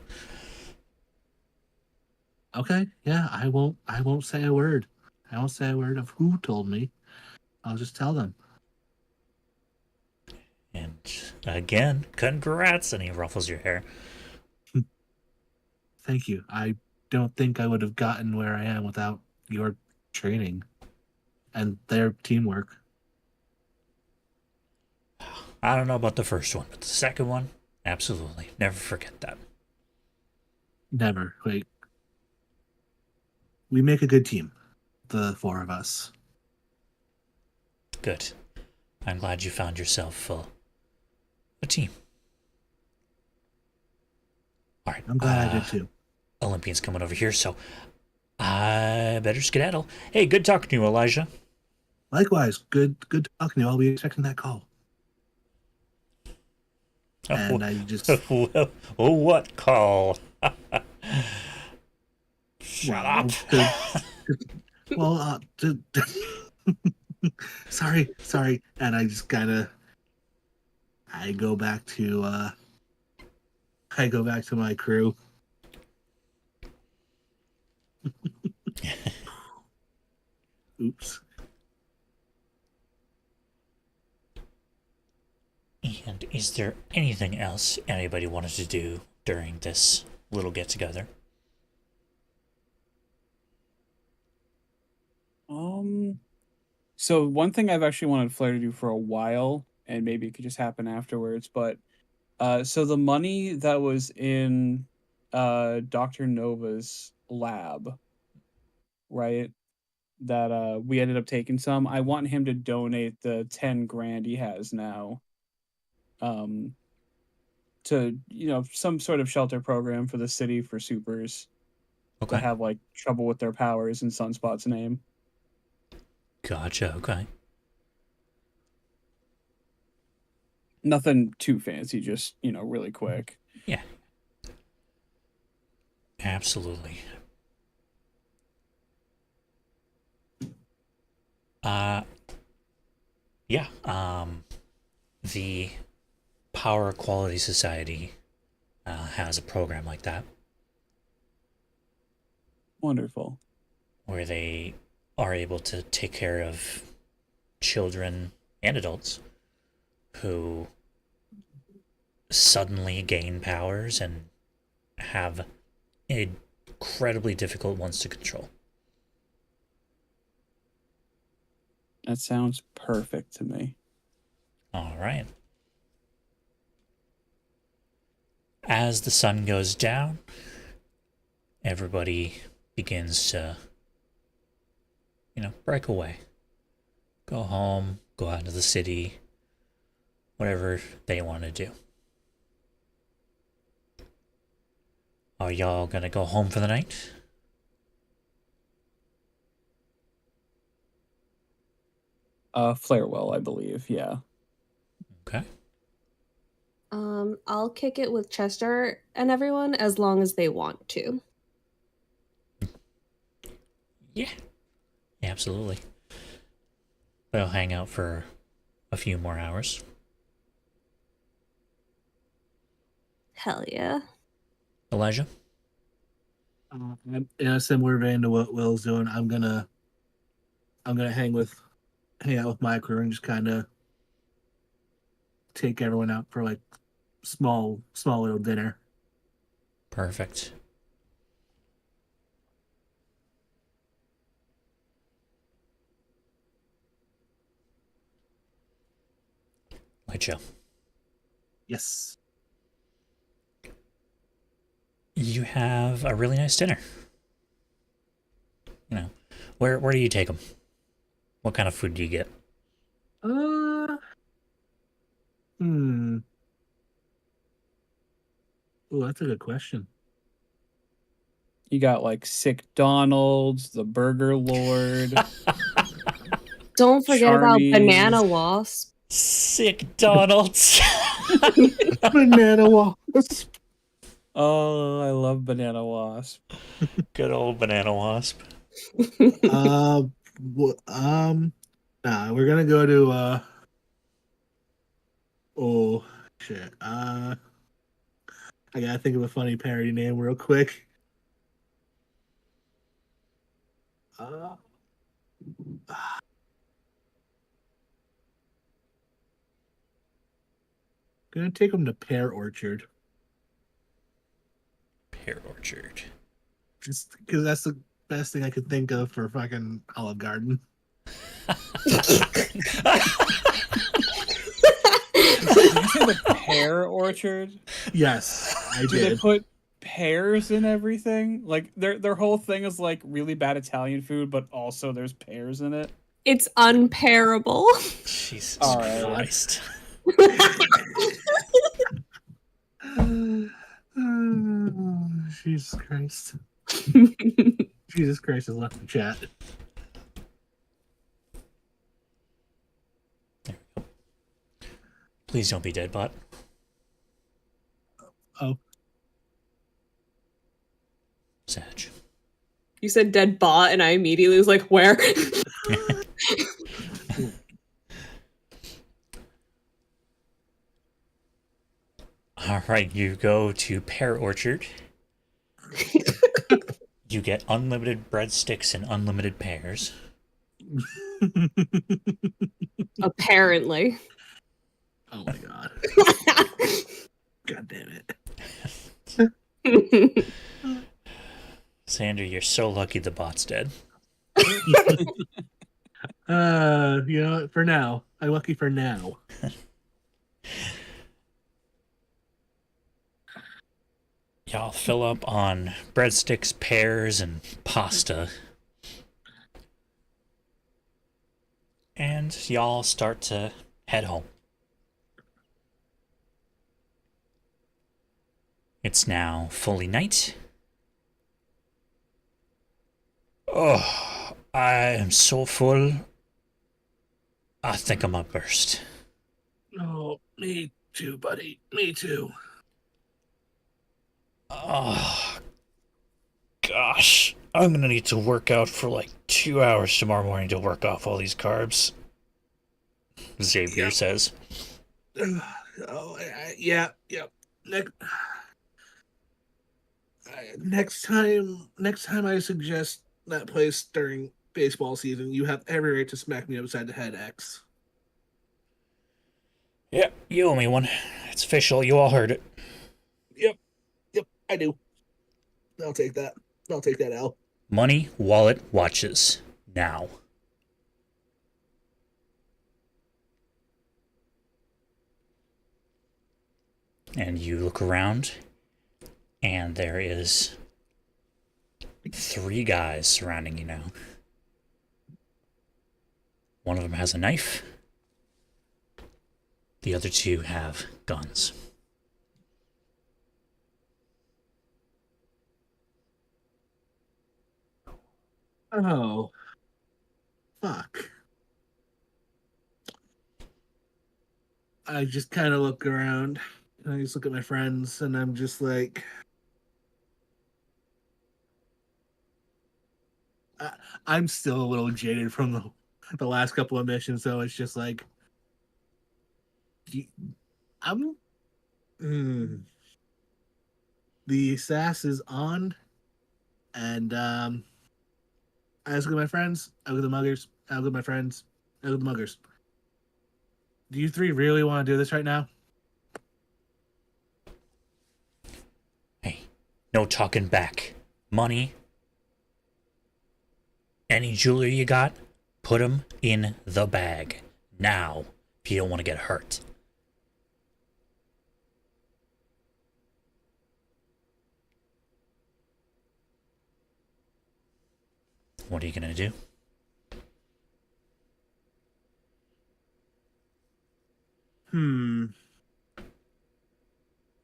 Okay, yeah, I won't say a word. I won't say a word of who told me. I'll just tell them. And again, congrats, and he ruffles your hair. Thank you. I don't think I would have gotten where I am without your training and their teamwork. I don't know about the first one, but the second one, absolutely. Never forget that. Never. Wait. We make a good team, the four of us. Good. I'm glad you found yourself a team. All right. I'm glad I did too. Olympian's coming over here, so I better skedaddle. Hey, good talking to you, Elijah. Likewise, good talking to you. I'll be expecting that call. And I just what call? Shut up. Well, sorry. And I just I go back to my crew. Oops. And is there anything else anybody wanted to do during this little get-together? So one thing I've actually wanted Flair to do for a while, and maybe it could just happen afterwards, but so the money that was in Dr. Nova's lab, right? That we ended up taking some. I want him to donate the 10 grand he has now. To some sort of shelter program for the city for supers Okay. that have like trouble with their powers in Sunspot's name. Gotcha, okay. Mm-hmm. Nothing too fancy, just, really quick. Yeah. Absolutely. Yeah, the Power Quality Society has a program like that Wonderful. where they are able to take care of children and adults who suddenly gain powers and have incredibly difficult ones to control. That sounds perfect to me. All right. As the sun goes down, everybody begins to, break away. Go home, go out into the city, whatever they want to do. Are y'all gonna go home for the night? Flair will, I believe, yeah. Okay. I'll kick it with Chester and everyone as long as they want to. Yeah. Absolutely. They'll hang out for a few more hours. Hell yeah. Elijah? In a similar vein to what Will's doing, I'm gonna hang out with my crew and just kind of take everyone out for like small little dinner. Perfect. Elijah, Yes. you have a really nice dinner. You know, where do you take them? What kind of food do you get? Hmm. Oh, that's a good question. You got like Sick Donald's, the Burger Lord, Don't forget about Charmies. Banana Wasp. Sick Donald's. Banana wasp. Oh, I love Banana Wasp. Good old banana wasp. Uh, nah, we're gonna go to oh shit. I gotta think of a funny parody name real quick. Uh, gonna take them to Pear Orchard Pear Orchard. just because that's the best thing I could think of for fucking Olive Garden. Did you say the pear orchard? Yes, I Do they did. put pears in everything? Like their whole thing is like really bad Italian food, but also there's pears in it. It's unparable. Jesus All right. Christ. Jesus Christ. Jesus Christ has left the chat. Please don't be dead, bot. Oh, Sag. You said dead bot, and I immediately was like, where? All right, you go to Pear Orchard. You get unlimited breadsticks and unlimited pears. Apparently. oh my god. God damn it. Sander, you're so lucky the bot's dead. You know what? For now. I'm lucky for now. Y'all fill up on breadsticks, pears, and pasta. And y'all start to head home. It's now fully night. Oh, I am so full. I think I might burst. Oh, me too, buddy. Me too. Oh, gosh. I'm gonna need to work out for like 2 hours tomorrow morning to work off all these carbs. Xavier Yep. says. Yeah. Next time I suggest that place during baseball season, you have every right to smack me upside the head, X. Yep, you owe me one. It's official. You all heard it. Yep, I do. I'll take that. I'll take that L. Money, wallet, watches. Now. And you look around, and there is 3 guys surrounding you now. One of them has a knife. The other 2 have guns. Oh. Fuck. I just kind of look around, and I just look at my friends, and I'm just like, I'm still a little jaded from the last couple of missions, so it's just like I'm. The sass is on, and I look at my friends, I look at the muggers, I look at my friends, I look at the muggers. Do you three really want to do this right now? Hey, no talking back. Money, any jewelry you got, put them in the bag. Now, if you don't want to get hurt. What are you gonna do?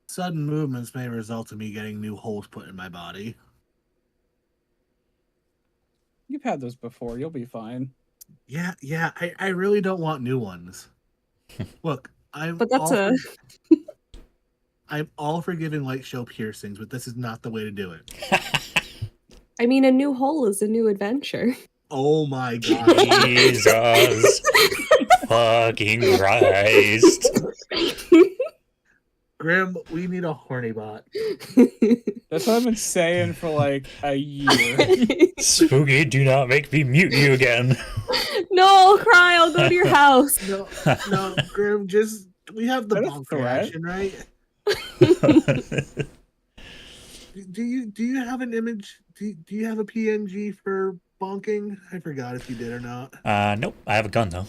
Sudden movements may result in me getting new holes put in my body. You've had those before. You'll be fine. Yeah, I really don't want new ones. Look, But that's I'm all for giving light show piercings, but this is not the way to do it. I mean, a new hole is a new adventure. Oh my god. Jesus fucking Christ. Grim, we need a horny bot. That's what I've been saying for like a year. Spooky, do not make me mute you again. No, Cry, I'll go to your house. No, Grim, just we have the Is that a bonk threat? reaction, right? Do you have an image? Do you have a PNG for bonking? I forgot if you did or not. Nope, I have a gun though.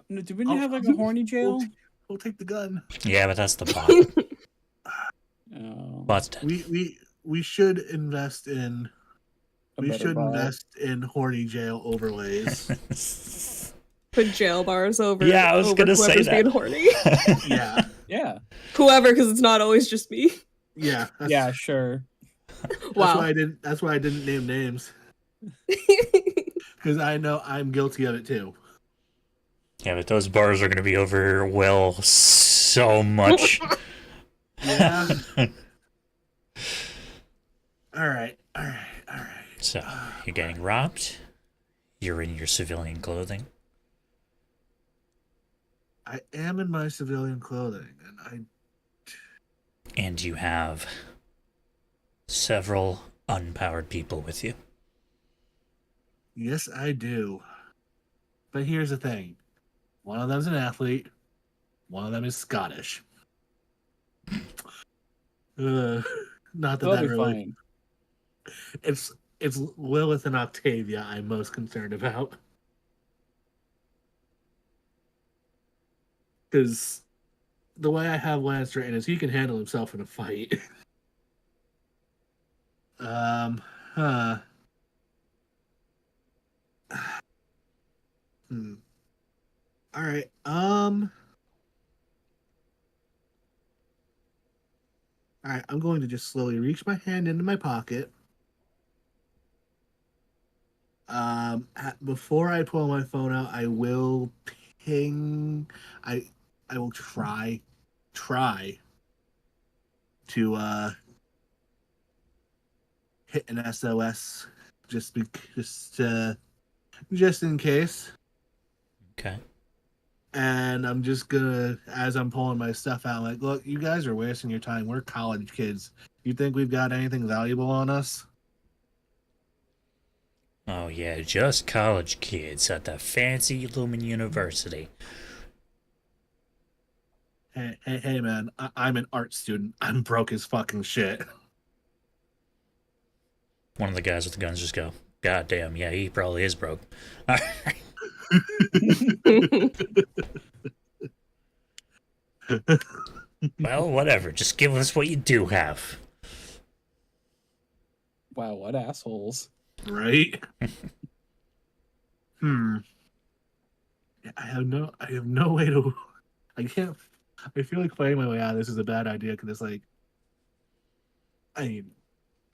Did we have like a horny jail? We'll take the gun. Yeah, but that's the bot. Oh, Bot's dead. We should invest in a better bot. invest in horny jail overlays. Put jail bars over. Yeah, I was over gonna say whoever's that. being horny. Yeah, Yeah. Whoever, because it's not always just me. yeah, Yeah, sure. Wow. That's why I didn't name names, because I know I'm guilty of it too. Yeah, but those bars are gonna be over well so much. Yeah. All right. So, you're getting robbed. You're in your civilian clothing. I am in my civilian clothing, and And you have several unpowered people with you. yes, I do. But here's the thing: one of them's an athlete, one of them is Scottish. Not that They'll that be really. fine. It's Lilith and Octavia I'm most concerned about. Because the way I have Lance written is he can handle himself in a fight. Huh. All right. All right, I'm going to just slowly reach my hand into my pocket. Before I pull my phone out, I will ping. I will try to hit an SOS just just in case. Okay. And I'm just gonna, as I'm pulling my stuff out, like, look, you guys are wasting your time. We're college kids. You think we've got anything valuable on us? Oh yeah, just college kids at the fancy Lumen University. Hey, man, I'm an art student. I'm broke as fucking shit. One of the guys with the guns just go, God damn, yeah, he probably is broke. Well, whatever. Just give us what you do have. Wow, what assholes. Right? I have no way to. I can't. I feel like fighting my way out of this is a bad idea because it's like, I mean,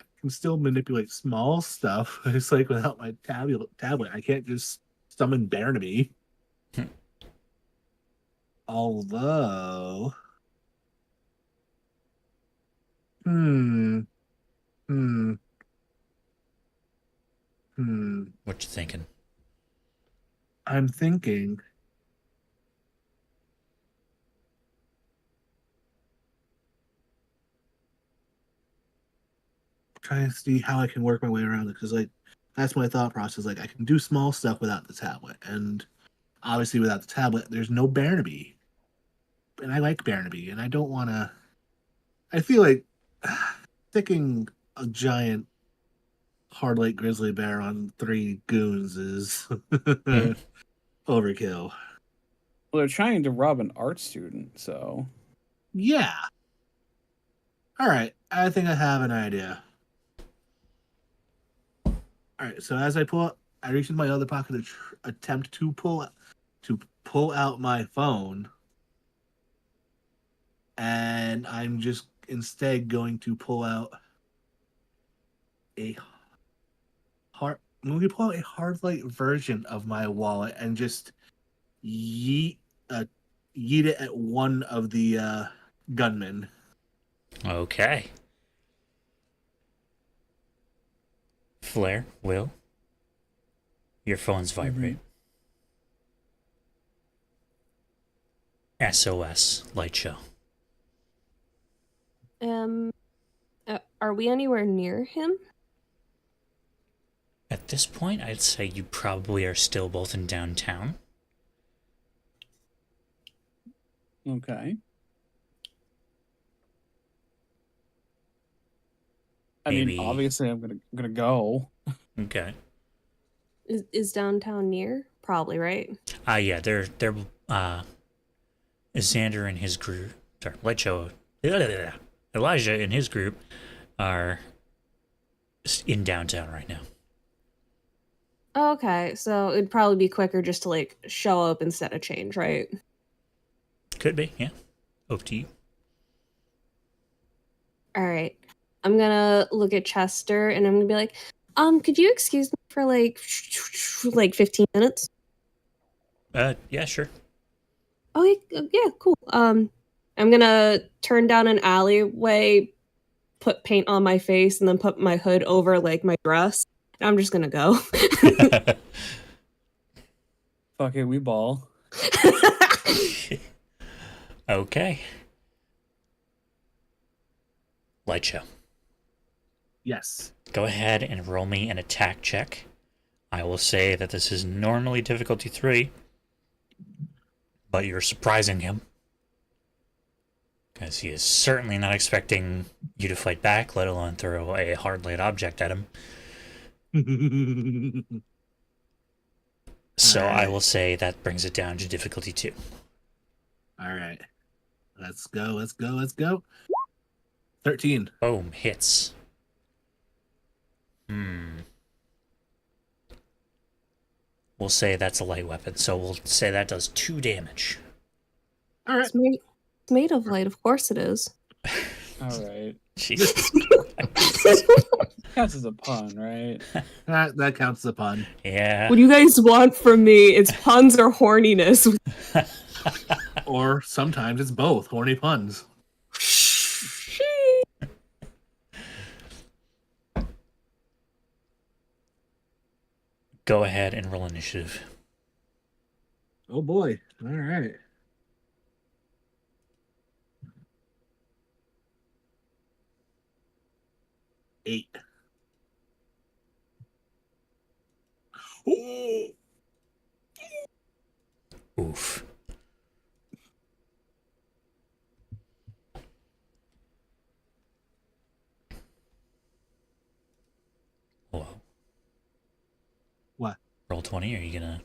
I can still manipulate small stuff. It's like without my tablet, I can't just summon Barnaby. Although, hmm. What you thinking? I'm thinking. Trying to see how I can work my way around it because, like, that's my thought process. Like, I can do small stuff without the tablet, and obviously, without the tablet, there's no Barnaby, and I like Barnaby, and I don't want to. I feel like sticking a giant hard light grizzly bear on 3 goons is overkill. Well, they're trying to rob an art student, so Yeah. All right. I think I have an idea. All right. So as I reach in my other pocket to attempt to pull out my phone, and I'm just instead going to pull out a I'm going to pull out a hard light version of my wallet and just yeet uh, yeet it at one of the gunmen. Okay. Flare, Will, your phones vibrate. SOS light show. Are we anywhere near him? At this point, I'd say you probably are still both in downtown. okay. I Maybe- mean, obviously, I'm gonna go. Okay. Is downtown near? Probably, right? Yeah, they're Xander and his group, sorry, light show, Elijah and his group are in downtown right now. Okay, so it'd probably be quicker just to like show up instead of change, right? Could be, yeah. Up to you. All right. I'm gonna look at Chester and I'm gonna be like, could you excuse me for like 15 minutes? Yeah, sure. Oh, yeah, cool. I'm gonna turn down an alleyway, put paint on my face, and then put my hood over like my dress. And I'm just gonna go. Fuck it, we ball. Okay. Light show. Yes. Go ahead and roll me an attack check. I will say that this is normally difficulty 3, but you're surprising him. Because he is certainly not expecting you to fight back, let alone throw a hard light object at him. So I will say that brings it down to difficulty 2. All right. Let's go. 13. Boom, hits. We'll say that's a light weapon, so we'll say that does 2 damage. All right. It's made of light, of course it is. All right. Jesus. Counts as a pun, right? That counts as a pun. Yeah. What do you guys want from me? It's puns or horniness. Or sometimes it's both. Horny puns. Go ahead and roll initiative. Oh boy. All right. Eight. Ooh. Oof. Whoa. What? Roll 20, or are you gonna...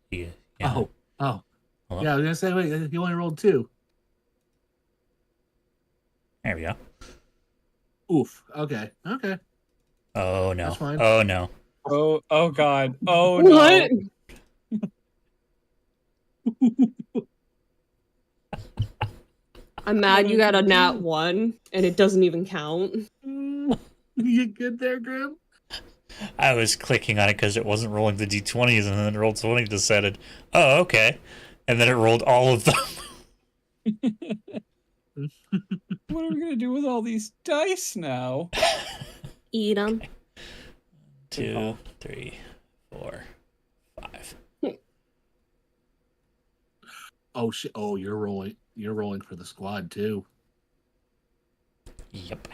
Yeah. Oh. Hello? Yeah, I was gonna say, wait, you only rolled 2. There we go. Oof. Okay. Oh, no. That's fine. Oh, no. Oh god. Oh What? no. I'm mad you got a nat 1 and it doesn't even count. You good there, Grim? I was clicking on it because it wasn't rolling the d20s, and then roll 20 decided, oh, okay. And then it rolled all of them. What are we gonna do with all these dice now? Eat them. 2, 3, 4, 5. Oh shit! Oh, you're rolling. You're rolling for the squad too. Yep.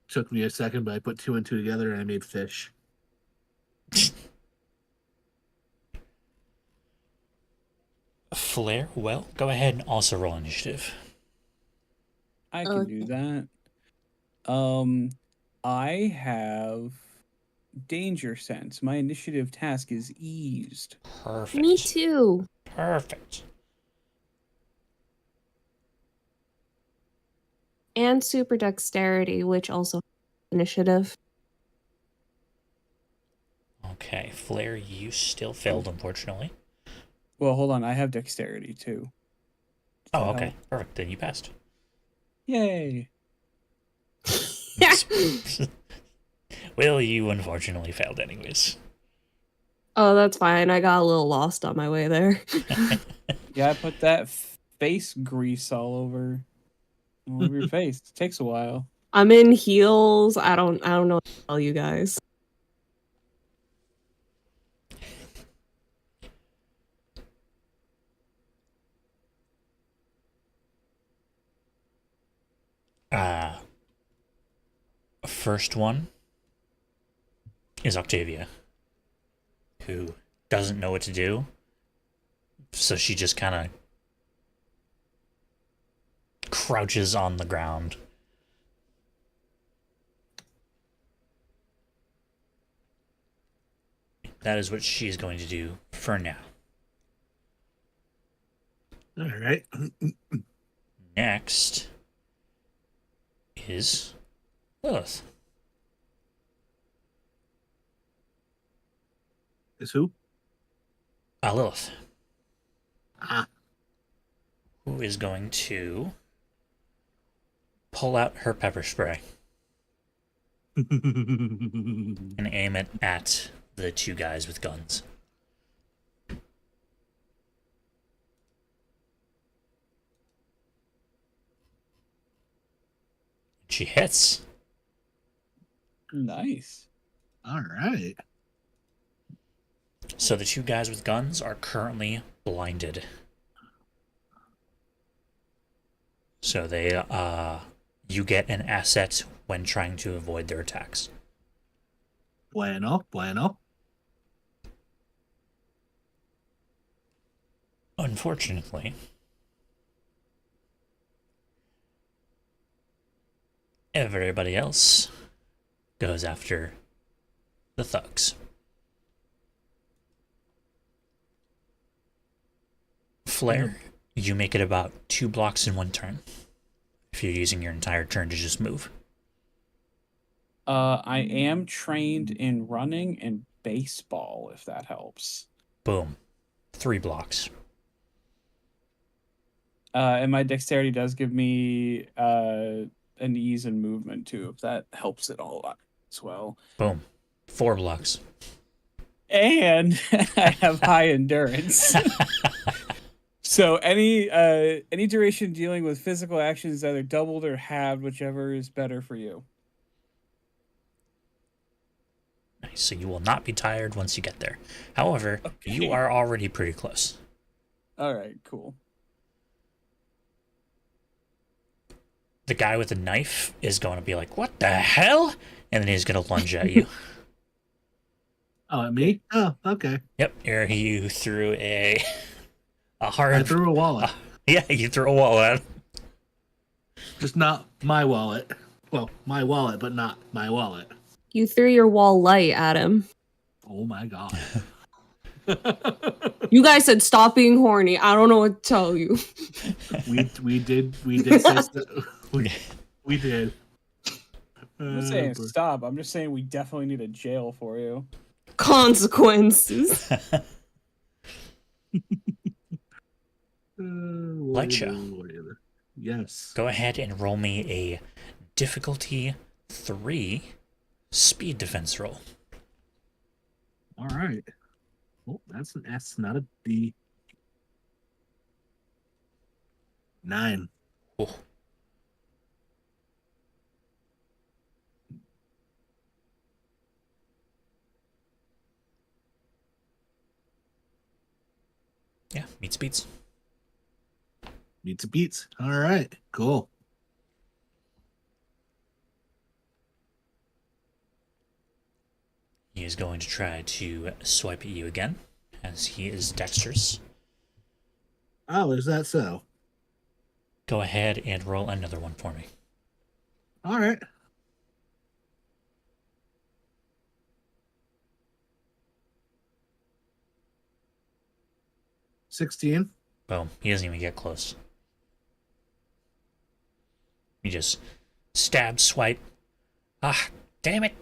Took me a second, but I put 2 and 2 together and I made fish. Flare, well, go ahead and also roll initiative. I can do that. I have danger sense. My initiative task is eased. Perfect. Me too. Perfect. And super dexterity, which also initiative. Okay, Flare, you still failed, unfortunately. Well, hold on. I have dexterity too. Does Oh, that okay. help? Perfect. Then you passed. Yay! Well, you unfortunately failed anyways. Oh, that's fine. I got a little lost on my way there. Yeah, I put that face grease all over your face. It takes a while. I'm in heels. I don't know what to tell you guys. First one is Octavia, who doesn't know what to do. So she just kind of crouches on the ground. That is what she is going to do for now. All right. Next is Lilith. Is who? Lilith, Ah. who is going to pull out her pepper spray and aim it at the two guys with guns. She hits. Nice. All right. So the two guys with guns are currently blinded. So they, you get an asset when trying to avoid their attacks. Bueno, bueno. Unfortunately, everybody else goes after the thugs. Flare, you make it about 2 blocks in one turn. If you're using your entire turn to just move. I am trained in running and baseball, if that helps. Boom. 3 blocks. And my dexterity does give me an ease in movement too, if that helps at all as well. Boom. 4 blocks. And I have high endurance. So any duration dealing with physical actions is either doubled or halved, whichever is better for you. Nice. So you will not be tired once you get there. However, Okay. you are already pretty close. All right, cool. The guy with the knife is going to be like, "What the hell?" And then he's going to lunge at you. Oh, at me? Oh, okay. Yep. You threw a hard. I threw a wallet. Yeah, you threw a wall at him. Just not my wallet. Well, my wallet, but not my wallet. You threw your wall light at him. Oh my god. You guys said stop being horny. I don't know what to tell you. we did say we did. I'm not saying stop. I'm just saying we definitely need a jail for you. Consequences. Light show. Yes. Go ahead and roll me a difficulty 3 speed defense roll. All right. Oh, that's an S, not a D. 9. Oh. Yeah, meets beats. Meets beats. All right, cool. He is going to try to swipe at you again, as he is dexterous. Oh, is that so? Go ahead and roll another one for me. All right. $16. Boom. He doesn't even get close. You just stab, swipe. Ah, damn it.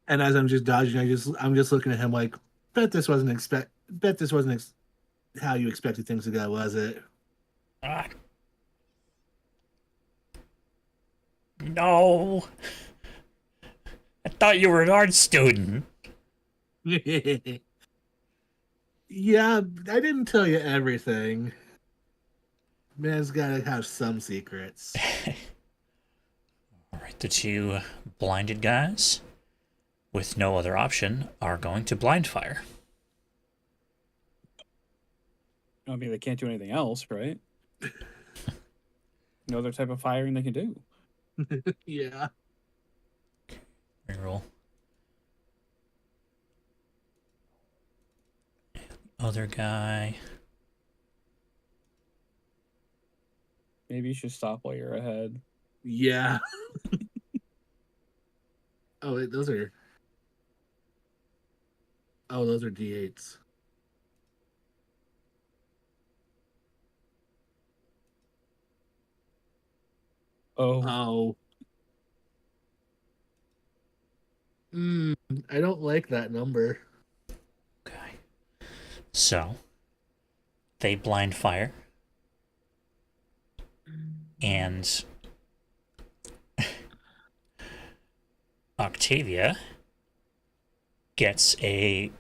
And as I'm just dodging, I'm just looking at him like, bet this wasn't how you expected things to go, was it? Ah. No. I thought you were an art student. Yeah, I didn't tell you everything. Man's gotta have some secrets. All right, the two blinded guys, with no other option, are going to blind fire. I mean, they can't do anything else, right? No other type of firing they can do. Yeah. Reroll. Other guy. Maybe you should stop while you're ahead. Yeah. Oh, wait, those are D8s. Oh, Oh. I don't like that number. Okay. So, they blind fire. And Octavia gets a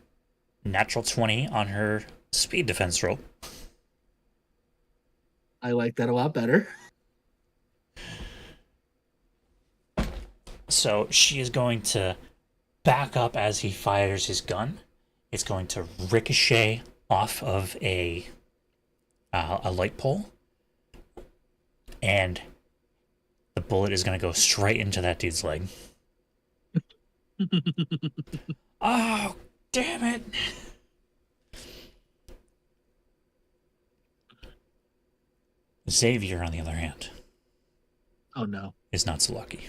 natural 20 on her speed defense roll. I like that a lot better. So she is going to back up as he fires his gun. It's going to ricochet off of a light pole, and the bullet is going to go straight into that dude's leg. Oh, damn it! Xavier, on the other hand, Oh no. is not so lucky.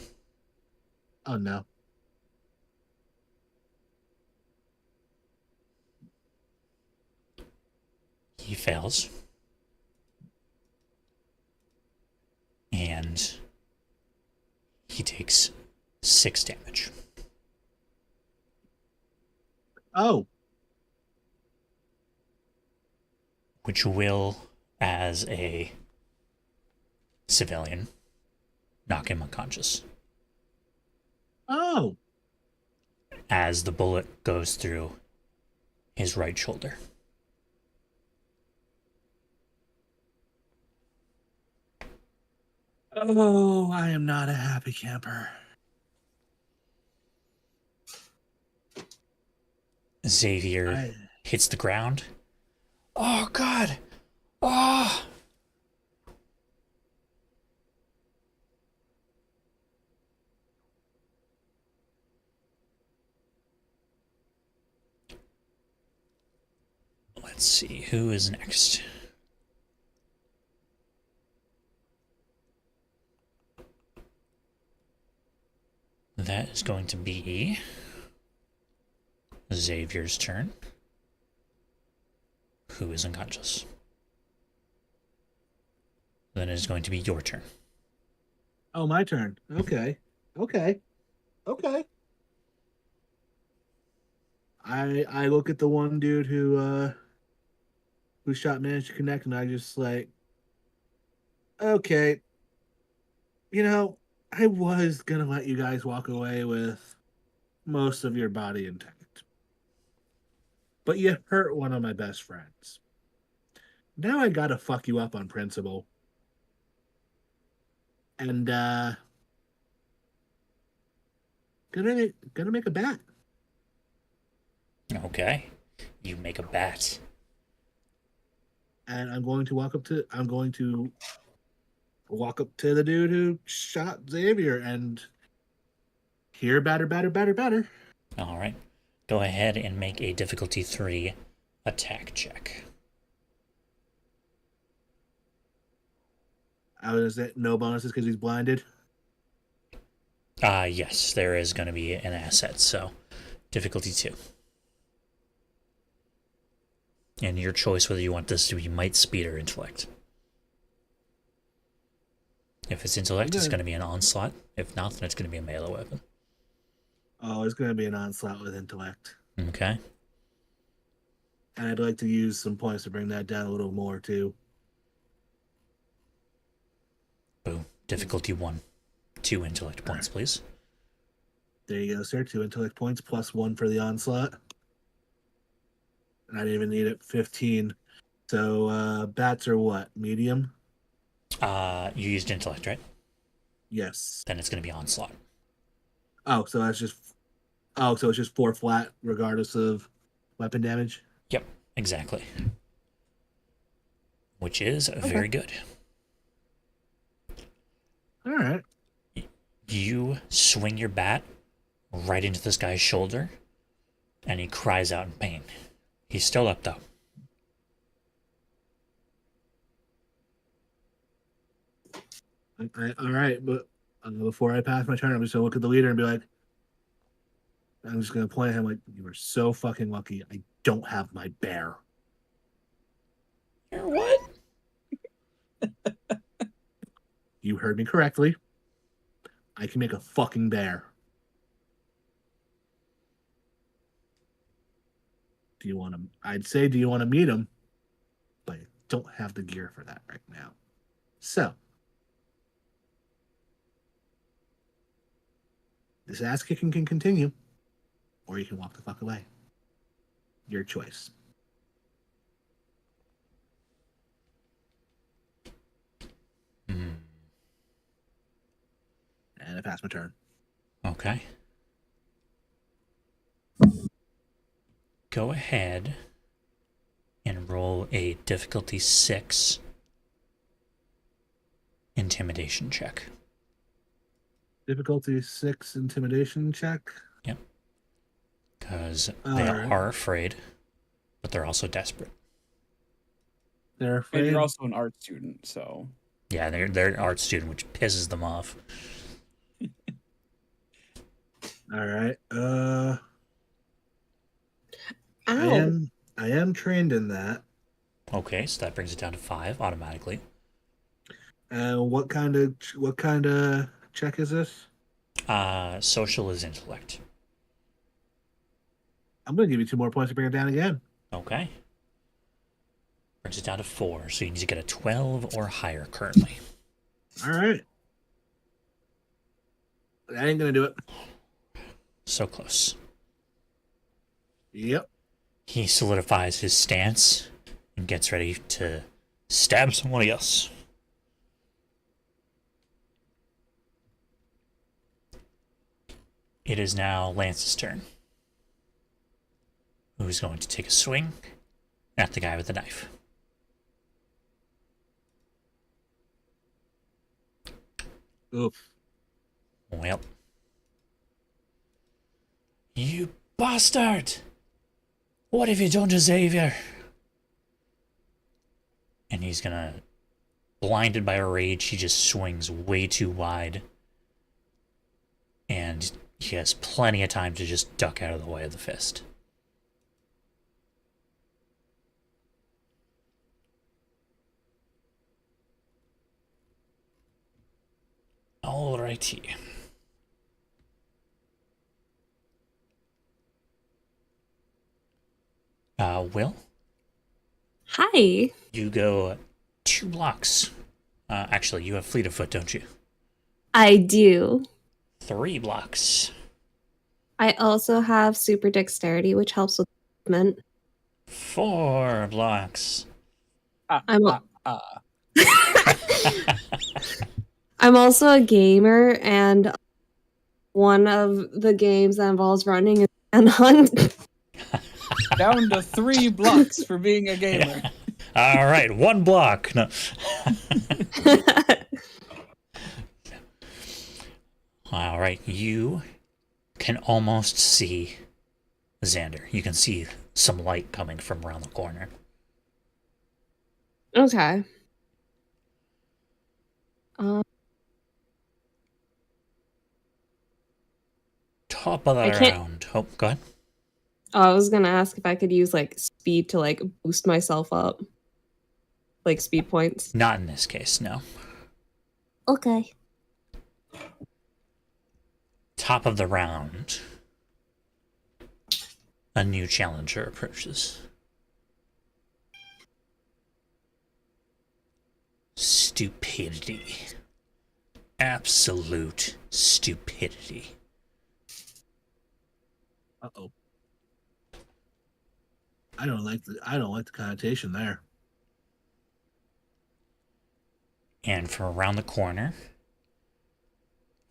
Oh no. He fails. And he takes 6 damage. Oh. Which will, as a civilian, knock him unconscious. Oh. As the bullet goes through his right shoulder. Oh, I am not a happy camper. Xavier hits the ground. Oh, God! Oh! Let's see, who is next? That is going to be Xavier's turn, who is unconscious. Then it is going to be your turn. Oh, my turn. Okay. Okay. Okay. I look at the one dude who shot managed to connect, and I just like, okay, I was gonna let you guys walk away with most of your body intact, but you hurt one of my best friends. Now I gotta fuck you up on principle. And gonna make a bet. Okay. You make a bet. and I'm going to walk up to the dude who shot Xavier and here, batter. All right. Go ahead and make a difficulty 3 attack check. I was gonna say no bonuses because he's blinded. Yes, there is going to be an asset, so difficulty 2. And your choice whether you want this to be might, speed, or intellect. If it's intellect, it's going to be an onslaught. If not, then it's going to be a melee weapon. Oh, it's going to be an onslaught with intellect. Okay. And I'd like to use some points to bring that down a little more, too. Boom. Difficulty 1. 2 intellect points, please. There you go, sir. 2 intellect points plus 1 for the onslaught. And I didn't even need it. 15. So bats are what? Medium? You used intellect, right? Yes. Then it's going to be onslaught. Oh, so it's just 4 flat regardless of weapon damage? Yep, exactly. Which is very good. All right. You swing your bat right into this guy's shoulder, and he cries out in pain. He's still up, though. All right, but before I pass my turn, I'm just going to look at the leader and be like, I'm just going to point at him like, you are so fucking lucky. I don't have my bear. You're what? You heard me correctly. I can make a fucking bear. Do you want to? I'd say, do you want to meet him? But I don't have the gear for that right now. So, this ass kicking can continue, or you can walk the fuck away. Your choice. And I pass my turn. Okay. Go ahead and roll a difficulty 6 intimidation check. Difficulty 6 intimidation check. Yep. Because they are afraid, but they're also desperate. They're afraid. And you're also an art student, so. Yeah, they're an art student, which pisses them off. All right. Ow. I am trained in that. Okay, so that brings it down to 5 automatically. What kind of check is this? Social is intellect. I'm gonna give you 2 more points to bring it down again. Okay. Brings it down to 4, so you need to get a 12 or higher currently. All right. That ain't gonna do it. So close. Yep. He solidifies his stance and gets ready to stab somebody else. It is now Lance's turn, who's going to take a swing at the guy with the knife. Oof. Well. You bastard! What have you done to Xavier? And he's gonna, blinded by rage, he just swings way too wide. And he has plenty of time to just duck out of the way of the fist. Alrighty. Will? Hi. You go 2 blocks. Actually, you have fleet of foot, don't you? I do. 3 blocks. I also have super dexterity, which helps with movement. 4 blocks. I'm also a gamer, and one of the games that involves running is Manhunt. Down to 3 blocks for being a gamer. Yeah. All right, one block. No. All right, you can almost see Xander. You can see some light coming from around the corner. Okay. Top of the I can't- round. Oh, go ahead. I was gonna ask if I could use like speed to like boost myself up, like speed points. Not in this case, no. Okay. Top of the round. A new challenger approaches. Stupidity. Absolute stupidity. Uh-oh. I don't like the connotation there. And from around the corner,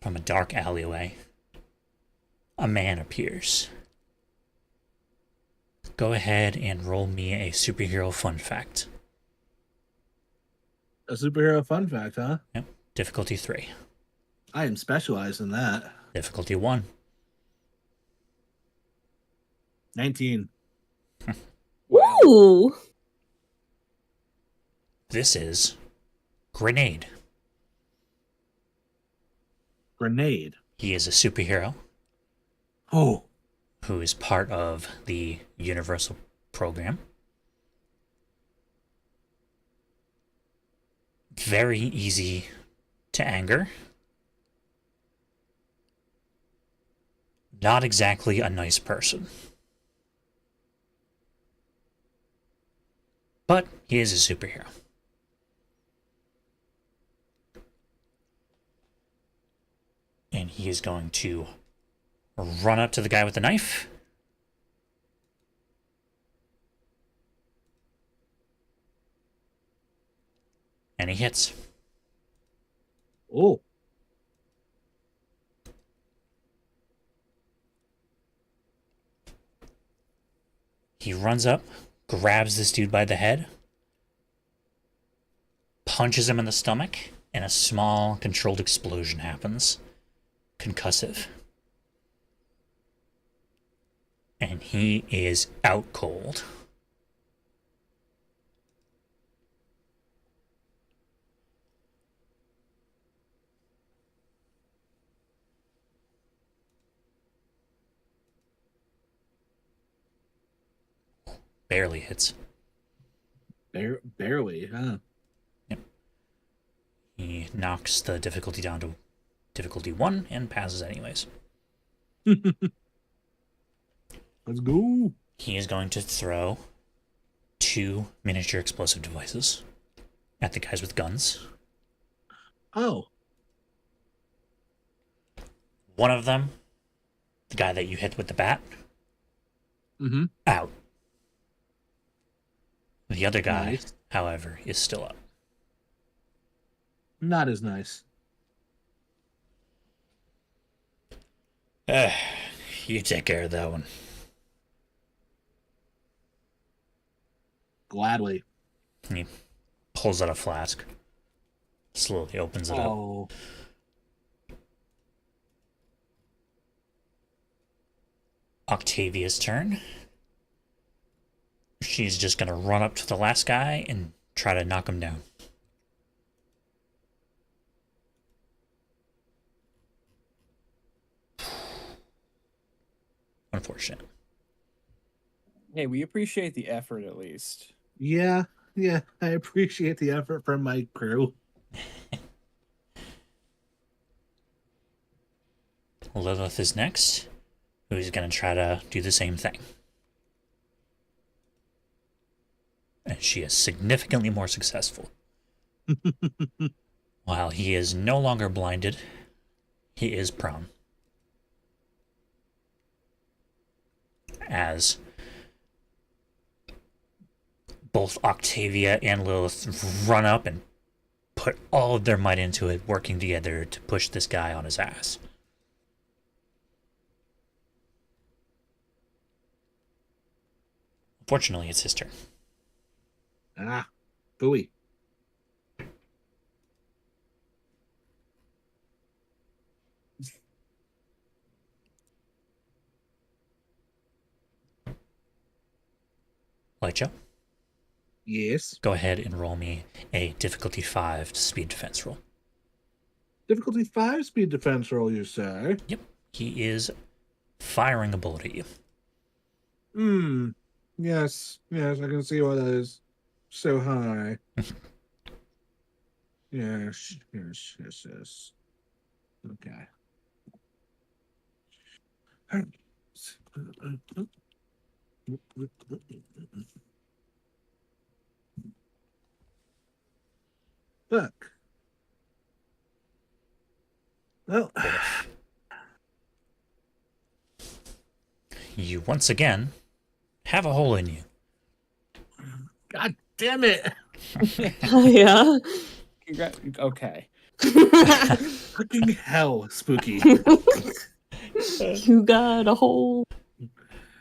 from a dark alleyway, a man appears. Go ahead and roll me a superhero fun fact. A superhero fun fact, huh? Yep. Difficulty 3. I am specialized in that. Difficulty 1. 19. Ooh. This is Grenade. Grenade. He is a superhero Oh. who is part of the Universal program. Very easy to anger. Not exactly a nice person. But he is a superhero. And he is going to run up to the guy with the knife. And he hits. Oh. He runs up, grabs this dude by the head, punches him in the stomach, and a small controlled explosion happens. Concussive. And he is out cold. Barely hits. Barely, huh? Yep. He knocks the difficulty down to difficulty 1 and passes anyways. Let's go. He is going to throw 2 miniature explosive devices at the guys with guns. Oh. One of them, the guy that you hit with the bat, Mm-hmm. out. The other guy, Nice. however, is still up. Not as nice. You take care of that one. Gladly. He pulls out a flask, slowly opens it up. Oh. Octavia's turn. She's just gonna run up to the last guy and try to knock him down. Unfortunate. Hey, we appreciate the effort at least. Yeah. I appreciate the effort from my crew. Lilith is next, who's gonna try to do the same thing. And she is significantly more successful. While he is no longer blinded, he is prone. As both Octavia and Lilith run up and put all of their might into it, working together to push this guy on his ass. Fortunately, it's his turn. Ah. Gooey. Light show. Yes. Go ahead and roll me a difficulty 5 speed defense roll. Difficulty 5 speed defense roll, you say? Yep. He is firing a bullet at you. Yes, I can see why that is so high. Yes. Okay. Look. Well, You once again have a hole in you. God damn it! Yeah. Okay. Fucking hell, spooky. You got a hole.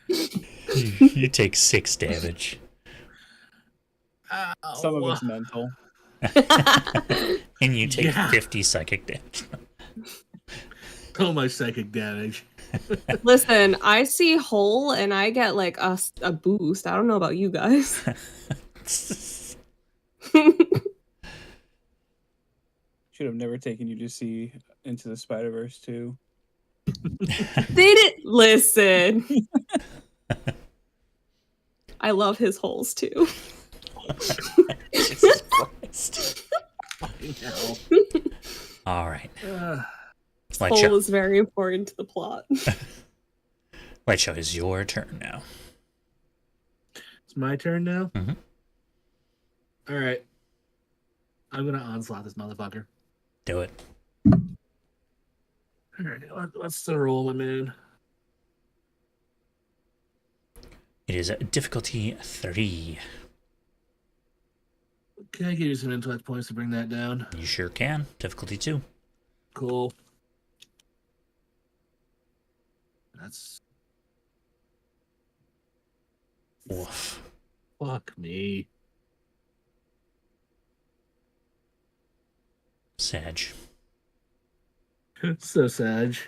You take 6 damage. Some of it's mental. And you take Yeah. 50 psychic damage. Oh, my psychic damage. Listen, I see hole and I get like a boost. I don't know about you guys. Should have never taken you to see Into the Spider-Verse 2. They didn't listen. I love his holes too. Jesus Christ. Fucking hell. All right. Light Hole show. is very important to the plot. Light show is your turn now. It's my turn now? Mhm. All right. I'm gonna onslaught this motherfucker. Do it. All right, what's the roll I'm in? It is difficulty 3. Can I give you some intellect points to bring that down? You sure can. Difficulty 2. Cool. That's... Oof. Fuck me. Sag. So sad.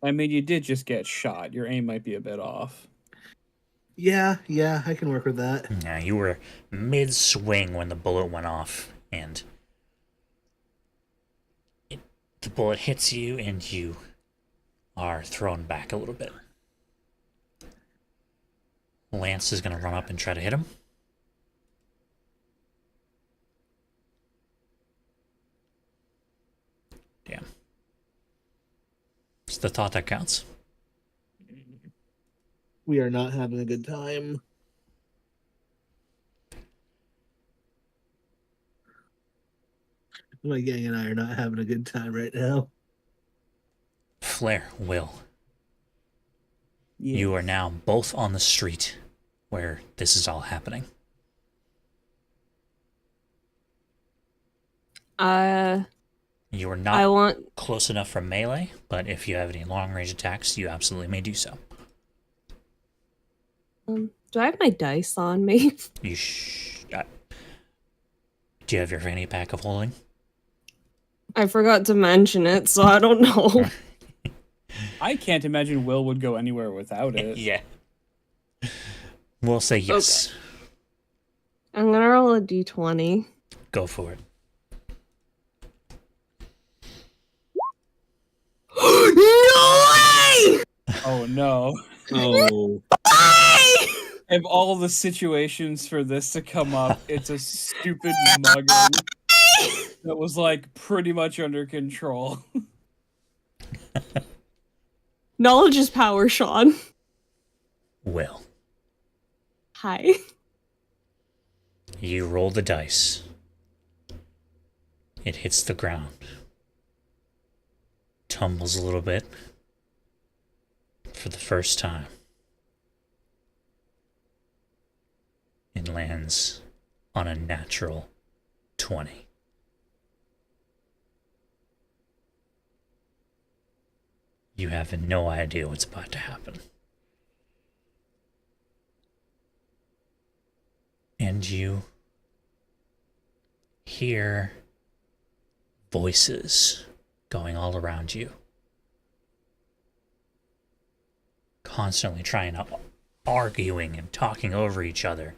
I mean, you did just get shot. Your aim might be a bit off. Yeah, I can work with that. Yeah, you were mid-swing when the bullet went off, and the bullet hits you, and you are thrown back a little bit. Lance is going to run up and try to hit him. Damn. It's the thought that counts. We are not having a good time. My gang and I are not having a good time right now. Flare, Will, Yeah. you are now both on the street where this is all happening. You are not I want. close enough for melee, but if you have any long-range attacks, you absolutely may do so. Do I have my dice on me? Do you have your fanny pack of holding? I forgot to mention it, so I don't know. I can't imagine Will would go anywhere without it. Yeah. We'll say yes. I'm gonna roll a d20. Go for it. No way! Oh no. Oh. Of all the situations for this to come up, it's a stupid mugging that was like pretty much under control. Knowledge is power, Sean. Will, Hi. you roll the dice. It hits the ground. Tumbles a little bit. For the first time. It lands on a natural 20. You have no idea what's about to happen. And you hear voices going all around you, constantly trying to arguing and talking over each other.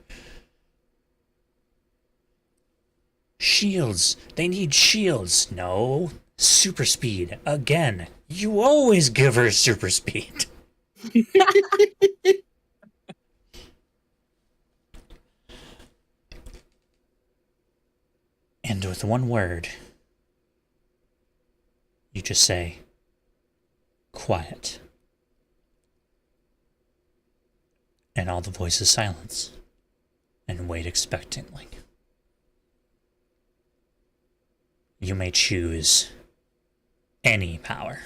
Shields! They need shields! No. Super speed. Again. You always give her super speed. And with one word, you just say, quiet. And all the voices silence and wait expectantly. You may choose any power.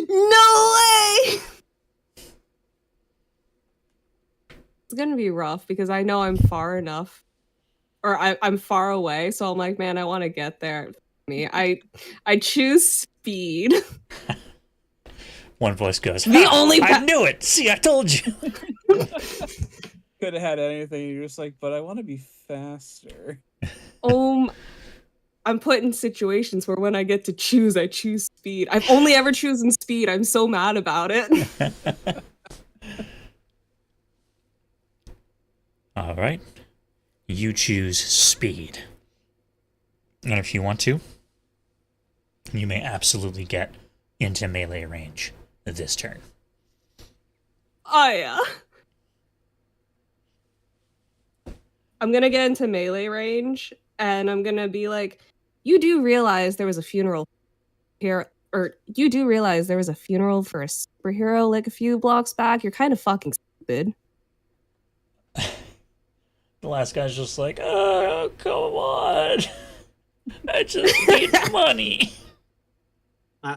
No way! It's gonna be rough because I know I'm far enough. Or I'm far away, so I'm like, man, I want to get there. I choose speed. One voice goes, The only I knew it! See, I told you! Could have had anything. You're just like, but I want to be faster. I'm put in situations where when I get to choose, I choose speed. I've only ever chosen speed. I'm so mad about it. All right. You choose speed. And if you want to, you may absolutely get into melee range this turn. Oh, yeah. I'm gonna get into melee range, and I'm gonna be like, you do realize there was a funeral here, or you do realize there was a funeral for a superhero like a few blocks back? You're kind of fucking stupid. The last guy's just like, oh, come on. I just need money. I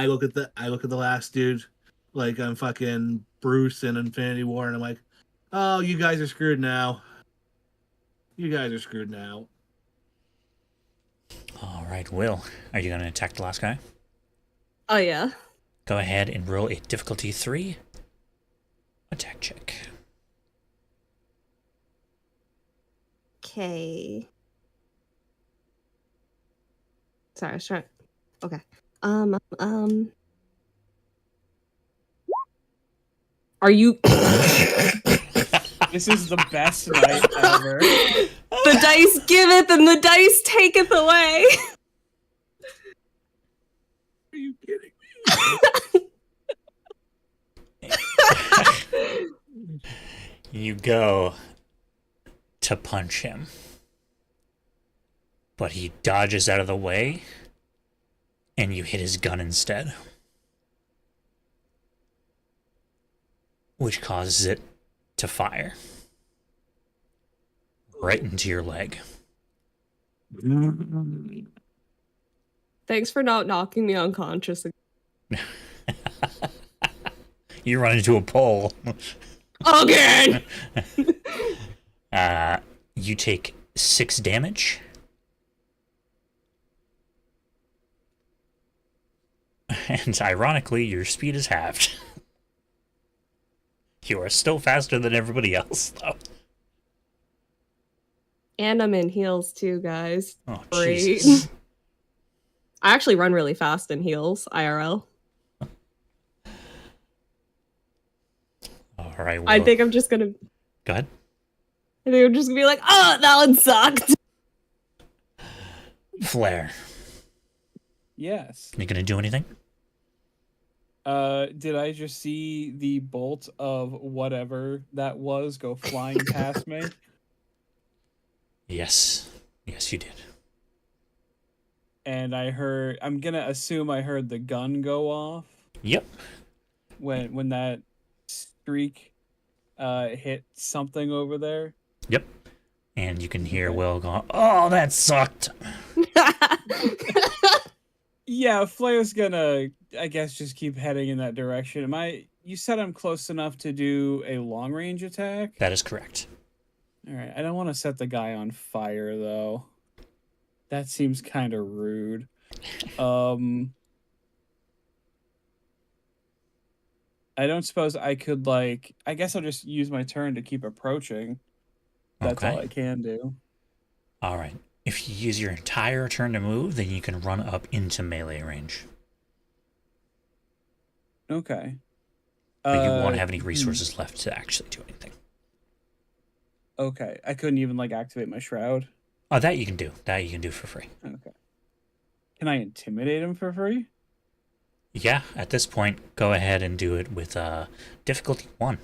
look at the last dude like I'm fucking Bruce in Infinity War, and I'm like, oh, you guys are screwed now. You guys are screwed now. All right, Will, are you going to attack the last guy? Oh, yeah. Go ahead and roll a difficulty 3 attack check. Okay. Sorry, I was trying. Okay. Are you? This is the best night ever. The dice giveth and the dice taketh away. Are you kidding me? You go to punch him, but he dodges out of the way, and you hit his gun instead, which causes it to fire right into your leg. Thanks for not knocking me unconscious. You run into a pole. Again! You take 6 damage. And ironically, your speed is halved. You are still faster than everybody else, though. And I'm in heels too, guys. Oh, Great. Jesus. I actually run really fast in heels, IRL. All right, well, I think I'm just gonna... go ahead. I think I'm just gonna be like, oh, that one sucked! Flare. Yes. You gonna do anything? Did I just see the bolt of whatever that was go flying past me? Yes. Yes, you did. And I'm gonna assume I heard the gun go off Yep. when that streak hit something over there. Yep. And you can hear Okay. Will going, oh, that sucked. Yeah, Flare's gonna, I guess, just keep heading in that direction. You said I'm close enough to do a long range attack? That is correct. Alright, I don't want to set the guy on fire, though. That seems kind of rude. I don't suppose I could, I guess I'll just use my turn to keep approaching. That's all Okay. I can do. All right. If you use your entire turn to move, then you can run up into melee range. Okay. But you won't have any hmm. resources left to actually do anything. Okay. I couldn't even like activate my shroud. Oh, that you can do. That you can do for free. Okay. Can I intimidate him for free? Yeah, at this point, go ahead and do it with difficulty 1.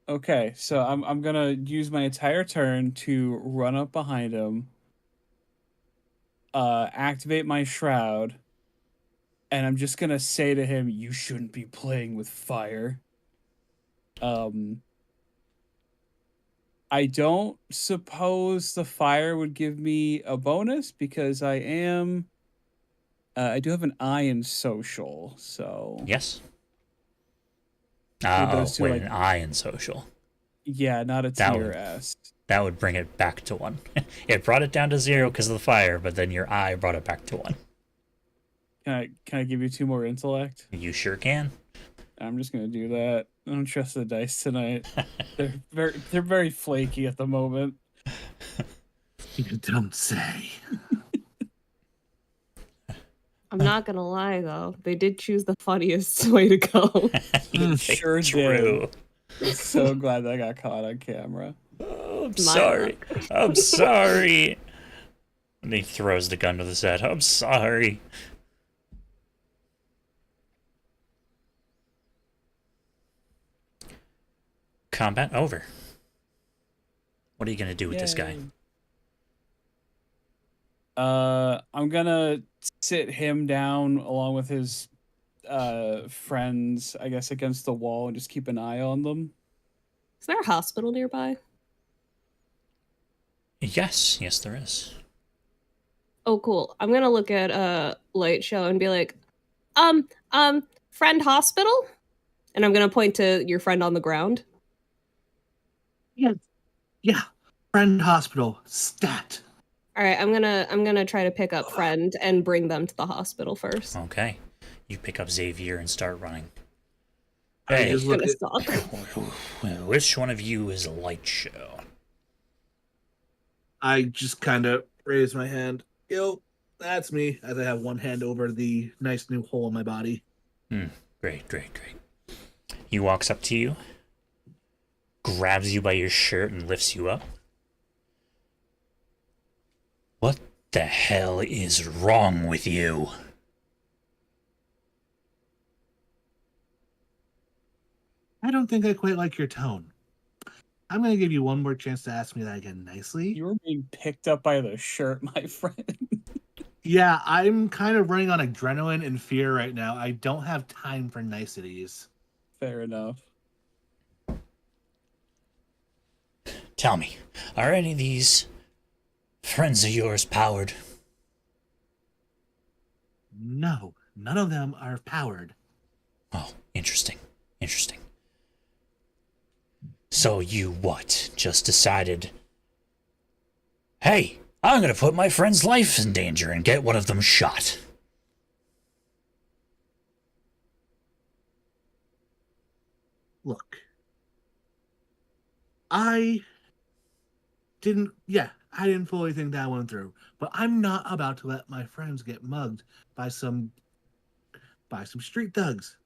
Okay, so I'm gonna use my entire turn to run up behind him, activate my shroud, and I'm just gonna say to him, "You shouldn't be playing with fire." Um, I don't suppose the fire would give me a bonus because I do have an eye in social, so Yes? would Oh, those two with like an I in social. yeah, not a That tier would S. that would bring it back to 1. It brought it down to 0 because of the fire, but then your eye brought it back to 1. Can I give you 2 more intellect? You sure can. I'm just gonna do that. I don't trust the dice tonight. They're very flaky at the moment. You don't say. I'm not gonna lie though, they did choose the funniest way to go. You Sure think true. I'm so glad that got caught on camera. Oh, I'm My sorry. luck. I'm sorry. And he throws the gun to the set. I'm sorry. Combat over. What are you gonna do with this guy? Yay. I'm gonna sit him down along with his friends, I guess, against the wall and just keep an eye on them. Is there a hospital nearby? Yes, yes, there is. Oh, cool. I'm gonna look at Light Show and be like, friend hospital? And I'm gonna point to your friend on the ground. Yeah. Friend hospital. Stat. All right, I'm gonna try to pick up friend and bring them to the hospital first. Okay. You pick up Xavier and start running. I Hey, just I'm look gonna at stop. which one of you is Light Show? I just kind of raise my hand. Yo, that's me. As I have one hand over the nice new hole in my body. Great, great, great. He walks up to you, grabs you by your shirt, and lifts you up. What the hell is wrong with you? I don't think I quite like your tone. I'm going to give you one more chance to ask me that again nicely. You were being picked up by the shirt, my friend. Yeah, I'm kind of running on adrenaline and fear right now. I don't have time for niceties. Fair enough. Tell me, are any of these friends of yours powered? No, none of them are powered. Oh, interesting, interesting. So you what? Just decided, hey, I'm gonna put my friend's life in danger and get one of them shot. Look, I I didn't fully think that one through, but I'm not about to let my friends get mugged by some street thugs.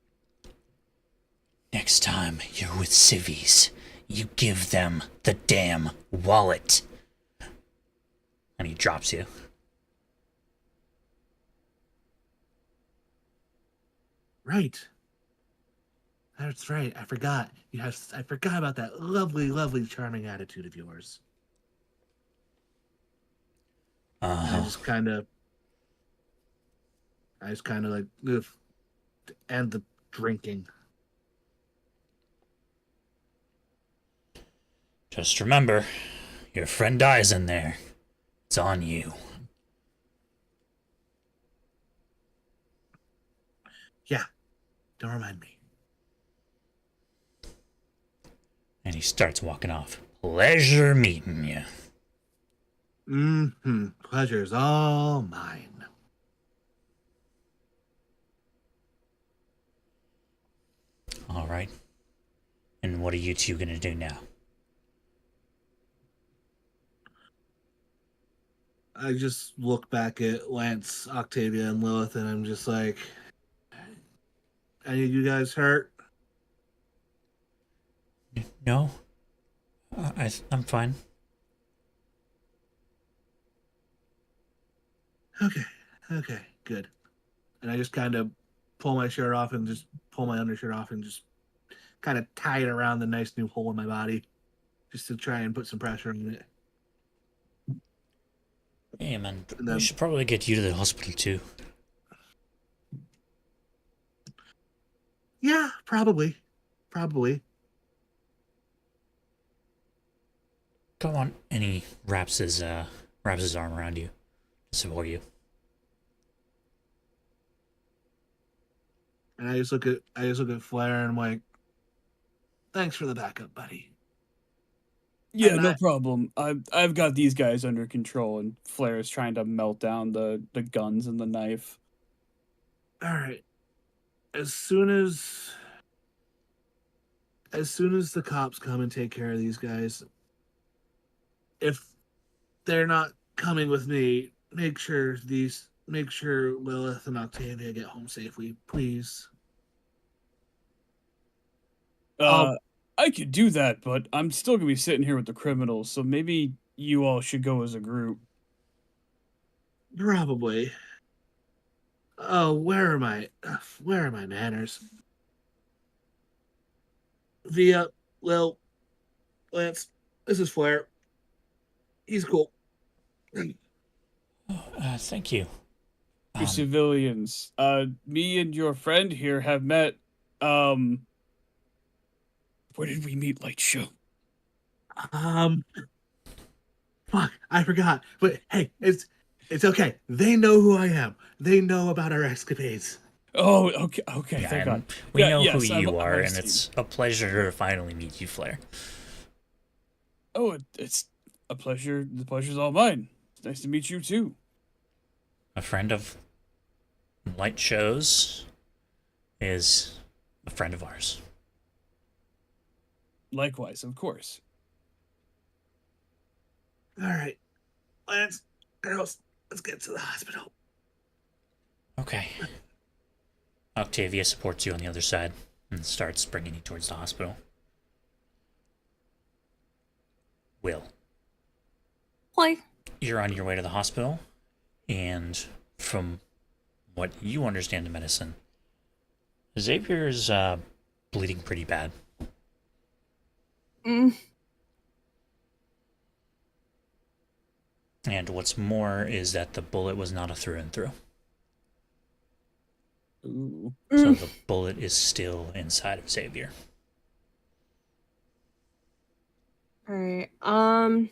Next time you're with civvies, you give them the damn wallet. And he drops you. Right. That's right. I forgot. I forgot about that lovely, lovely, charming attitude of yours. I just kind of like ugh, and the drinking. Just remember, your friend dies in there. It's on you. Yeah. Don't remind me. And he starts walking off. Pleasure meeting you. Mm-hmm. Pleasure's all mine. All right. And what are you two gonna do now? I just look back at Lance, Octavia, and Lilith, and I'm just like, any of you guys hurt? No, I'm fine. Okay, good. And I just kind of pull my shirt off and just pull my undershirt off and just kind of tie it around the nice new hole in my body just to try and put some pressure on it. Hey, man, And we then, should probably get you to the hospital too. yeah, probably. Come on. And he wraps his arm around you to support you. And I just look at Flair and I'm like, thanks for the backup, buddy. Yeah, And no problem. I've got these guys under control, and Flair is trying to melt down the guns and the knife. All right. As soon as the cops come and take care of these guys, if they're not coming with me, make sure Lilith and Octavia get home safely, please. I could do that, but I'm still gonna be sitting here with the criminals, so maybe you all should go as a group. Probably. Oh, where are my manners? Via, Lil, Lance, this is Flair. He's cool. Thank you. You civilians, me and your friend here have met. Where did we meet, Light Show? Fuck, I forgot. But hey, it's okay. They know who I am. They know about our escapades. Oh, okay, Yeah, thank God. we know who yes, you are, I've and seen. it's a pleasure to finally meet you, Flair. Oh, it's a pleasure. The pleasure's all mine. It's nice to meet you too. A friend of Light Show's is a friend of ours. Likewise, of course. All right, Lance, girls, let's get to the hospital. Okay. Octavia supports you on the other side and starts bringing you towards the hospital. Will, Why? you're on your way to the hospital, and from what you understand in medicine, Xavier's bleeding pretty bad. And what's more is that the bullet was not a through and through. Ooh. So the bullet is still inside of Xavier. Alright, I'm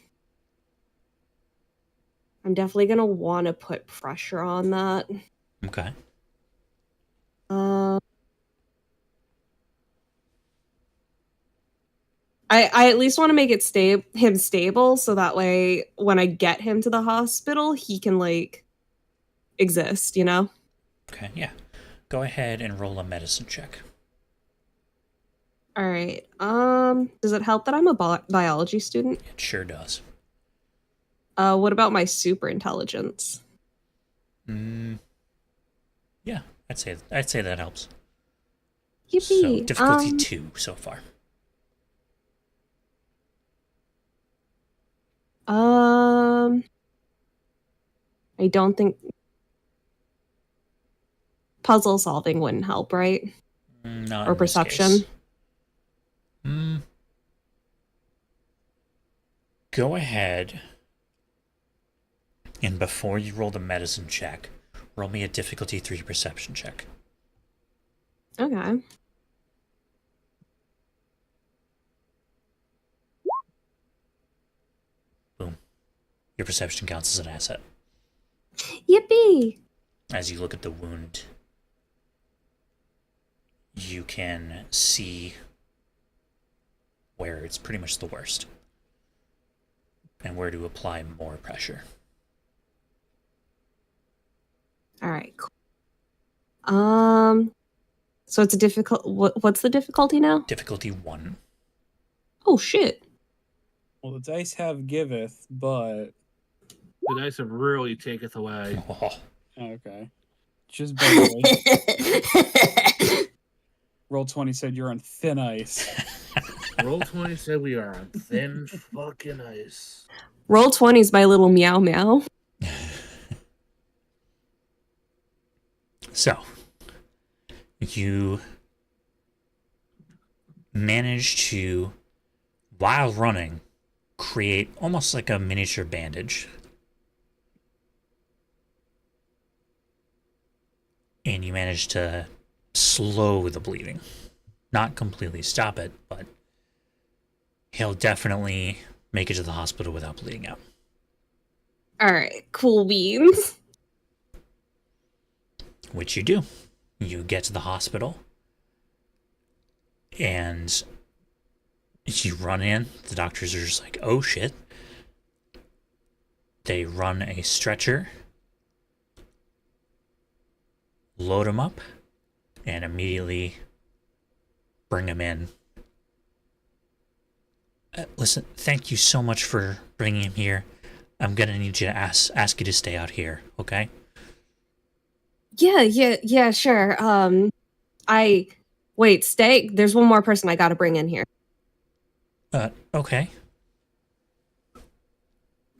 definitely gonna want to put pressure on that. Okay. I at least want to make it him stable, so that way when I get him to the hospital, he can like exist, you know? Okay, yeah. Go ahead and roll a medicine check. All right. Does it help that I'm a biology student? It sure does. What about my super intelligence? Yeah, I'd say that helps. Yippee. So difficulty 2 so far. I don't think puzzle solving wouldn't help, right? Not Or in this perception. case. Go ahead and before you roll the medicine check, roll me a difficulty 3 perception check. Okay. Boom. Your perception counts as an asset. Yippee! As you look at the wound, you can see where it's pretty much the worst and where to apply more pressure. All right. Cool. So it's a difficult. What's the difficulty now? Difficulty 1. Oh shit! Well, the dice have giveth, but The dice have really taketh away. Oh, Okay. Just barely. Roll 20 said you're on thin ice. Roll 20 said we are on thin fucking ice. Roll 20's my little meow meow. so you manage to, while running, create almost like a miniature bandage. And you manage to slow the bleeding. Not completely stop it, but he'll definitely make it to the hospital without bleeding out. Alright, cool beans. Which you do. You get to the hospital, and you run in. The doctors are just like, oh shit. They run a stretcher, load him up, and immediately bring him in. Listen, thank you so much for bringing him here. I'm gonna need you to ask you to stay out here, okay? Yeah, sure. Wait, stay. There's one more person I gotta bring in here. Okay.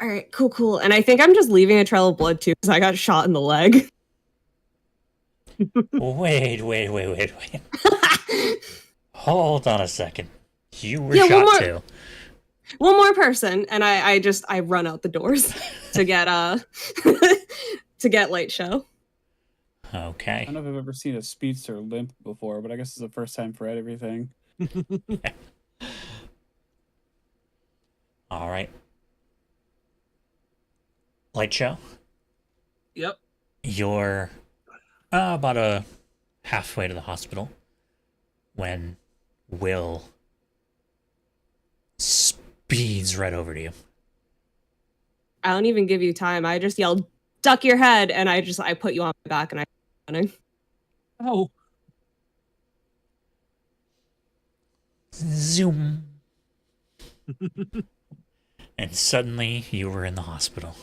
Alright, cool. And I think I'm just leaving a trail of blood too, because I got shot in the leg. Wait. Hold on a second. You were Yeah, shot too. One more person, and I run out the doors to get to get light show. I Okay. don't know if I've ever seen a speedster limp before, but I guess it's the first time for everything. All right. Light show. Yep. You're about a halfway to the hospital when Will speeds right over to you. I don't even give you time. I just yelled, "Duck your head!" and I put you on my back and I'm running. Oh. Zoom. And suddenly you were in the hospital.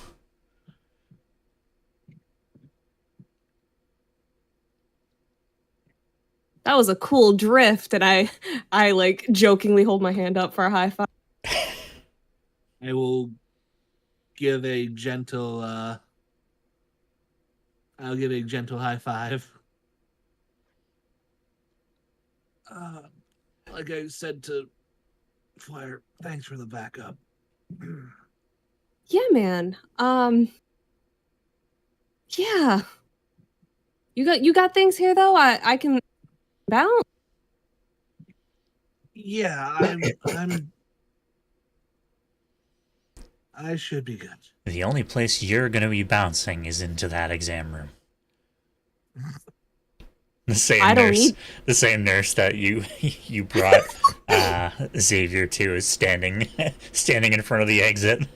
That was a cool drift, and I like jokingly hold my hand up for a high five. I will give a gentle I'll give a gentle high five. Like I said to Flair, thanks for the backup. Yeah, man. Yeah. You got things here though? I can bounce. Yeah, I should be good. The only place you're going to be bouncing is into that exam room. The same nurse that you brought Xavier to is standing in front of the exit.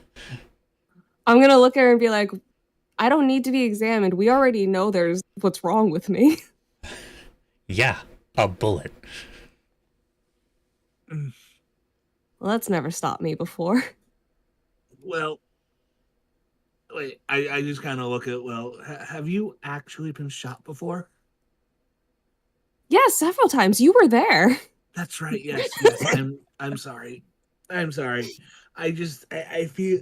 I'm gonna look at her and be like, I don't need to be examined. We already know there's what's wrong with me. Yeah, a bullet. Well, that's never stopped me before. Well, wait, I just kind of look at, well, have you actually been shot before? Yeah, several times. You were there. That's right. Yes. I'm sorry. I'm sorry. I feel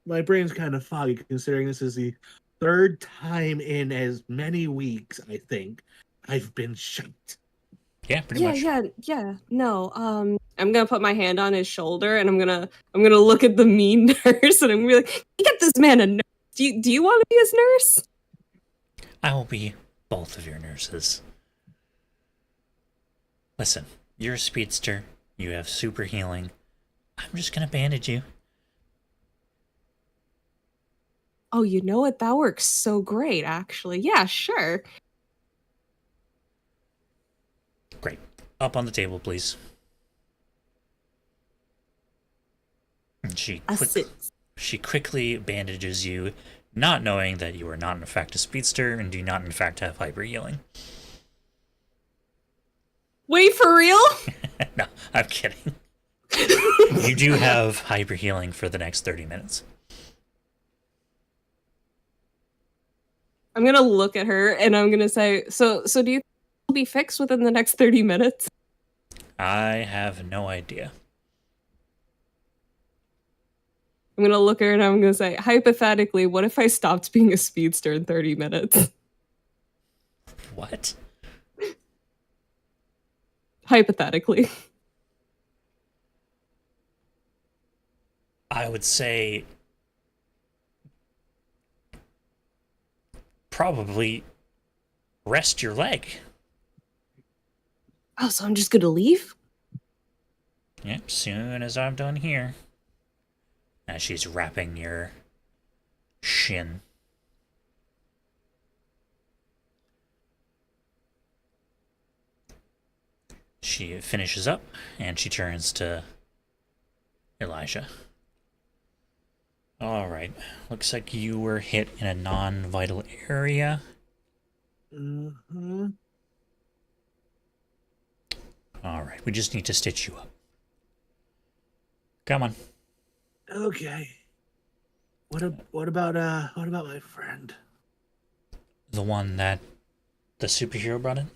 my brain's kind of foggy considering this is the third time in as many weeks, I think, I've been shot. Yeah, pretty much. Yeah. No, I'm gonna put my hand on his shoulder and I'm gonna look at the mean nurse and I'm gonna be like, get this man a nurse. Do you want to be his nurse? I will be both of your nurses. Listen, you're a speedster. You have super healing. I'm just gonna bandage you. Oh, you know what? That works so great, actually. Yeah, sure. Great. Up on the table, please. And she quickly bandages you, not knowing that you are not in fact a speedster and do not in fact have hyper healing. Wait, for real? No, I'm kidding. You do have hyper healing for the next 30 minutes. I'm gonna look at her and I'm gonna say, so do you think it'll be fixed within the next 30 minutes? I have no idea. I'm gonna look at her and I'm gonna say, hypothetically, what if I stopped being a speedster in 30 minutes? What? Hypothetically. I would say probably rest your leg. Oh, so I'm just gonna leave? Yep, soon as I'm done here. As she's wrapping your shin. She finishes up and she turns to Elijah. Alright, looks like you were hit in a non-vital area. Mm-hmm. Alright, we just need to stitch you up. Come on. Okay. What about my friend? The one that the superhero brought in?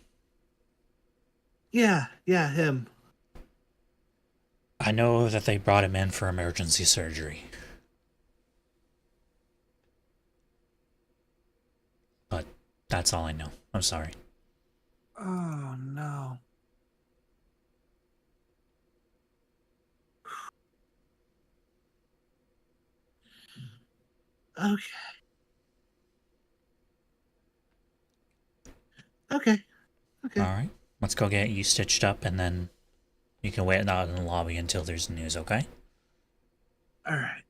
Yeah, him. I know that they brought him in for emergency surgery. But that's all I know. I'm sorry. Oh no. Okay. Okay. Alright, let's go get you stitched up and then you can wait out in the lobby until there's news, okay? All right.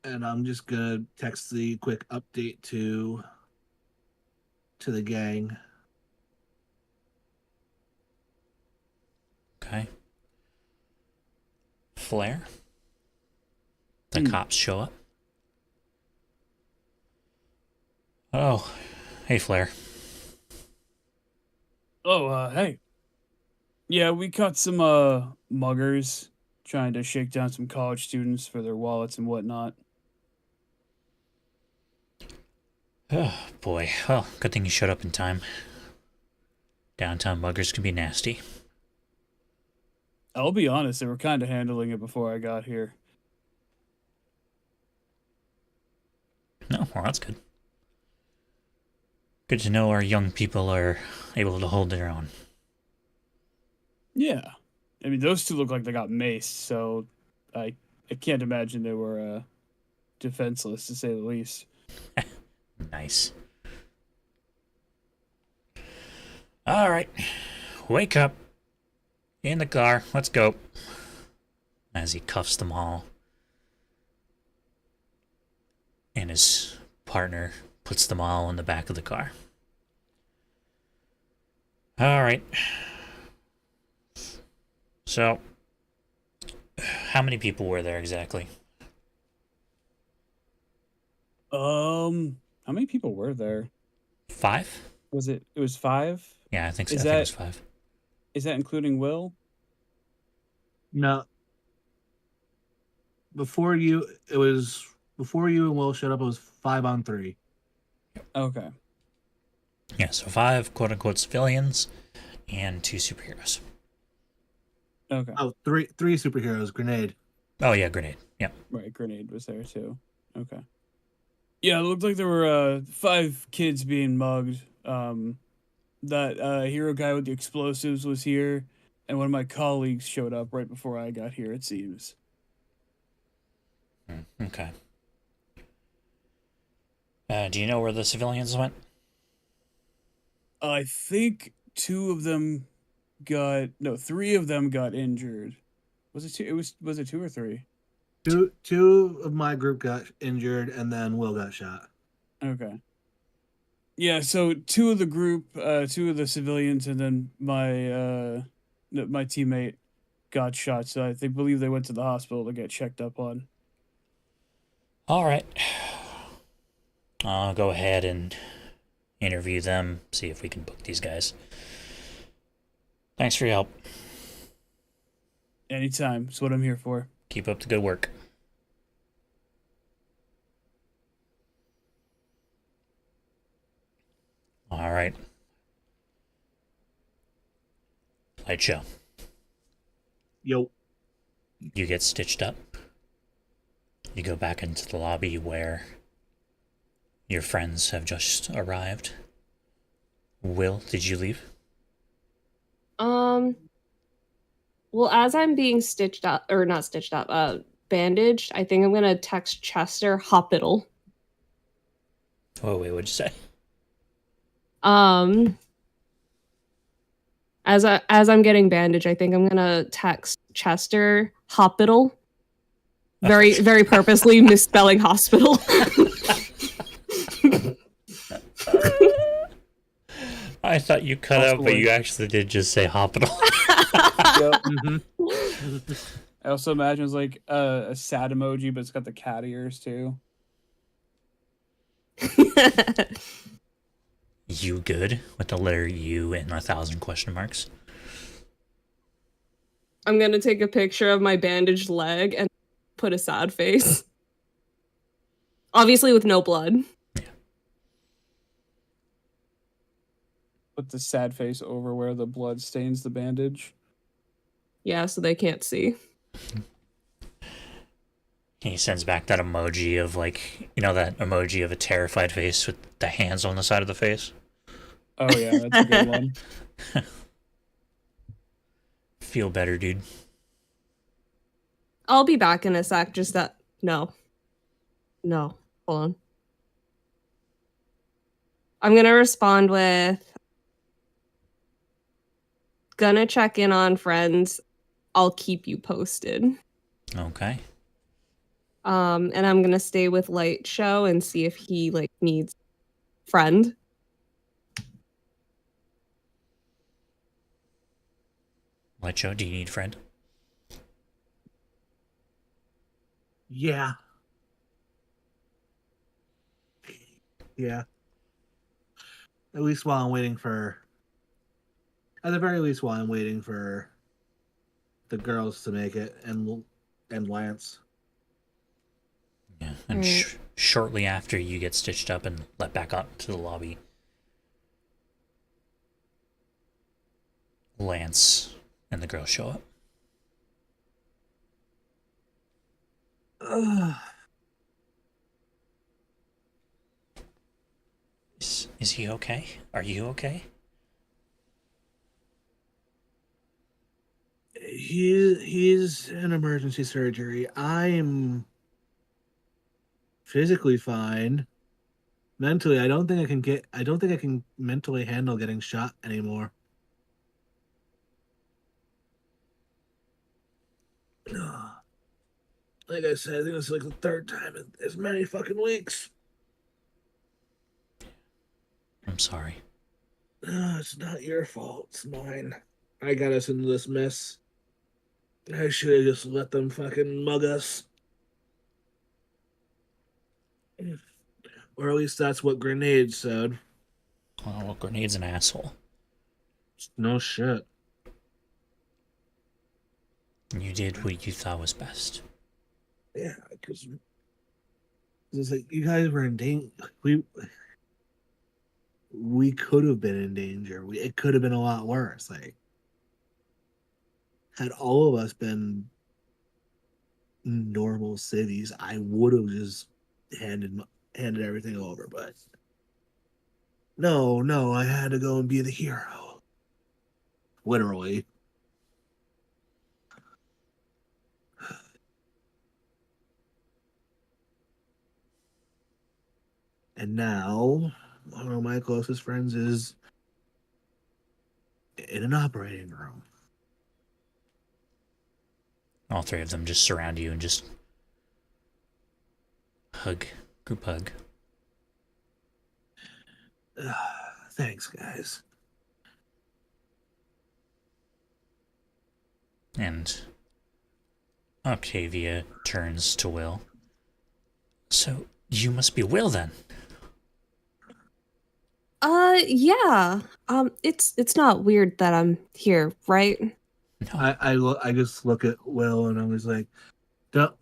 And I'm just gonna text the quick update to the gang. Okay. Flare. The cops show up. Oh, hey Flare. Oh, hey. Yeah, we caught some muggers trying to shake down some college students for their wallets and whatnot. Oh boy. Well, good thing you showed up in time. Downtown muggers can be nasty. I'll be honest, they were kind of handling it before I got here. No, well, that's good. Good to know our young people are able to hold their own. Yeah. I mean, those two look like they got maced, so I can't imagine they were defenseless, to say the least. Nice. Alright. Wake up. In the car. Let's go. As he cuffs them all. And his partner puts them all in the back of the car. Alright. So, how many people were there exactly? How many people were there? 5? It was 5? Yeah, I think so. Is I think it that- was 5. Is that including Will? No. Before you and Will showed up, it was 5-on-3. Okay. Yeah, so 5 quote-unquote civilians and 2 superheroes. Okay. Oh, three superheroes, grenade. Oh yeah, grenade. Yeah. Right, Grenade was there too. Okay. Yeah, it looked like there were 5 kids being mugged. That hero guy with the explosives was here, and one of my colleagues showed up right before I got here, it seems. Okay. Do you know where the civilians went? I think 3 of them got injured. Was it 2? Was it 2 or 3? Two of my group got injured, and then Will got shot. Okay. Yeah, so 2 of the group, 2 of the civilians, and then my teammate got shot. So they believe they went to the hospital to get checked up on. All right. I'll go ahead and interview them, see if we can book these guys. Thanks for your help. Anytime. That's what I'm here for. Keep up the good work. Light show. Yo. You get stitched up. You go back into the lobby where your friends have just arrived. Will, did you leave? Well, as I'm being stitched up, or not stitched up, bandaged, I think I'm gonna text Chester hospital. Oh, wait, what'd you say? As I'm getting bandaged, I think I'm gonna text Chester hospital. Very purposely misspelling hospital. I thought you cut out, but you actually did just say hospital. Yep. Mm-hmm. I also imagine it's like a sad emoji, but it's got the cat ears too. You good? With the letter U and 1,000 question marks. I'm gonna take a picture of my bandaged leg and put a sad face. Obviously with no blood. Put the sad face over where the blood stains the bandage. Yeah, so they can't see. He sends back that emoji of like, you know, that emoji of a terrified face with the hands on the side of the face. Oh yeah, that's a good one. Feel better, dude. I'll be back in a sec, just that no. Hold on. I'm gonna respond with gonna check in on friends. I'll keep you posted. Okay. And I'm gonna stay with Light Show and see if he like needs friend. Light show, do you need a friend? Yeah. Yeah. At least while I'm waiting for. At the very least, while I'm waiting for the girls to make it and Lance. Yeah. And shortly after you get stitched up and let back up to the lobby, Lance and the girls show up. Is he okay? Are you okay? He's in emergency surgery. I'm physically fine. Mentally, I don't think I can mentally handle getting shot anymore. Like I said, I think it's like the third time in as many fucking weeks. I'm sorry. No, it's not your fault. It's mine. I got us into this mess. I should have just let them fucking mug us. Or at least that's what Grenade said. Well, Grenade's an asshole. No shit. You did what you thought was best. Yeah, because it's like you guys were in danger. We could have been in danger. It could have been a lot worse. Like, had all of us been normal cities, I would have just handed everything over. But no, I had to go and be the hero. Literally. And now, one of my closest friends is in an operating room. All three of them just surround you and just group hug. Thanks, guys. And Octavia turns to Will. So, you must be Will then. Yeah. It's not weird that I'm here, right? No. I just look at Will and I was like, don't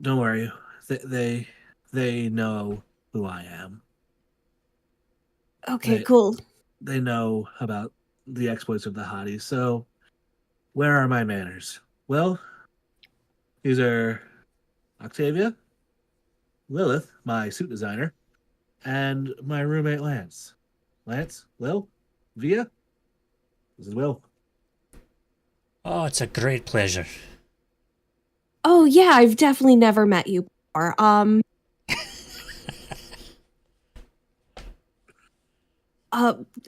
worry. They know who I am. Okay, cool. They know about the exploits of the hotties. So, where are my manners? Well, these are Octavia, Lilith, my suit designer, and my roommate Lance. Lance, Lil, Via, this is Will. Oh, it's a great pleasure. Oh yeah, I've definitely never met you before.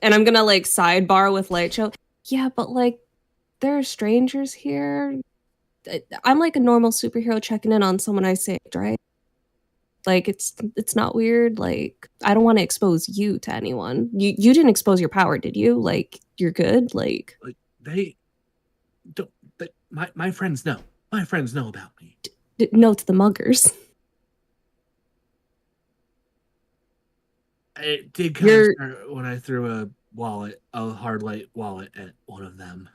And I'm gonna like sidebar with Light Show. Yeah, but like there are strangers here. I'm like a normal superhero checking in on someone I saved, right? Like it's not weird. Like I don't want to expose you to anyone. You didn't expose your power, did you? Like you're good. Like Like they don't. My friends know. My friends know about me. no to the muggers. It did kind of start when I threw a hard light wallet at one of them.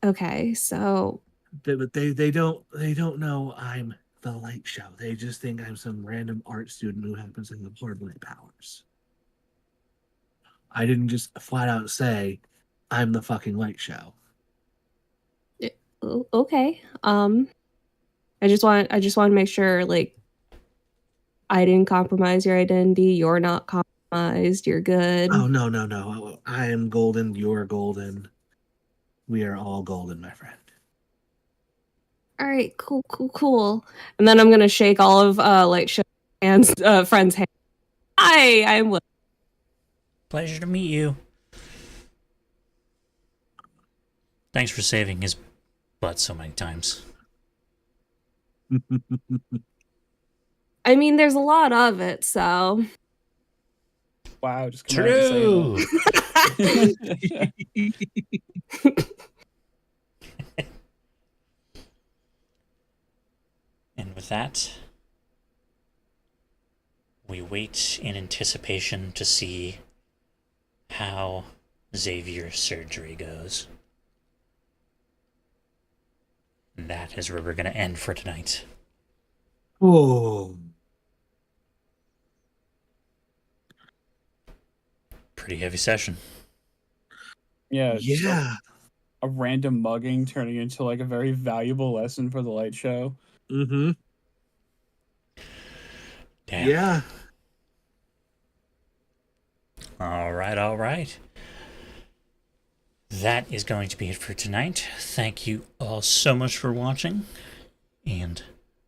Okay, so But they don't know I'm the light show. They just think I'm some random art student who happens to have hard light powers. I didn't just flat out say I'm the fucking light show. okay. I just want to make sure like I didn't compromise your identity. You're not compromised. You're good. Oh no. I am golden, you're golden. We are all golden, my friend. All right, cool. And then I'm gonna shake all of Light Show hands, friends' hands. Hi, I'm Will. Pleasure to meet you. Thanks for saving his butt so many times. I mean, there's a lot of it, so. Wow, just come out to True. say that. And with that, we wait in anticipation to see how Xavier's surgery goes. And that is where we're going to end for tonight. Oh. Pretty heavy session. Yeah. Yeah. A random mugging turning into like a very valuable lesson for the light show. Mm-hmm. Damn. Yeah. All right. That is going to be it for tonight. Thank you all so much for watching, and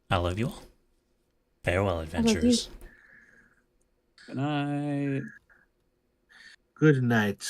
I love you all. Farewell, adventurers. Good night. Good night.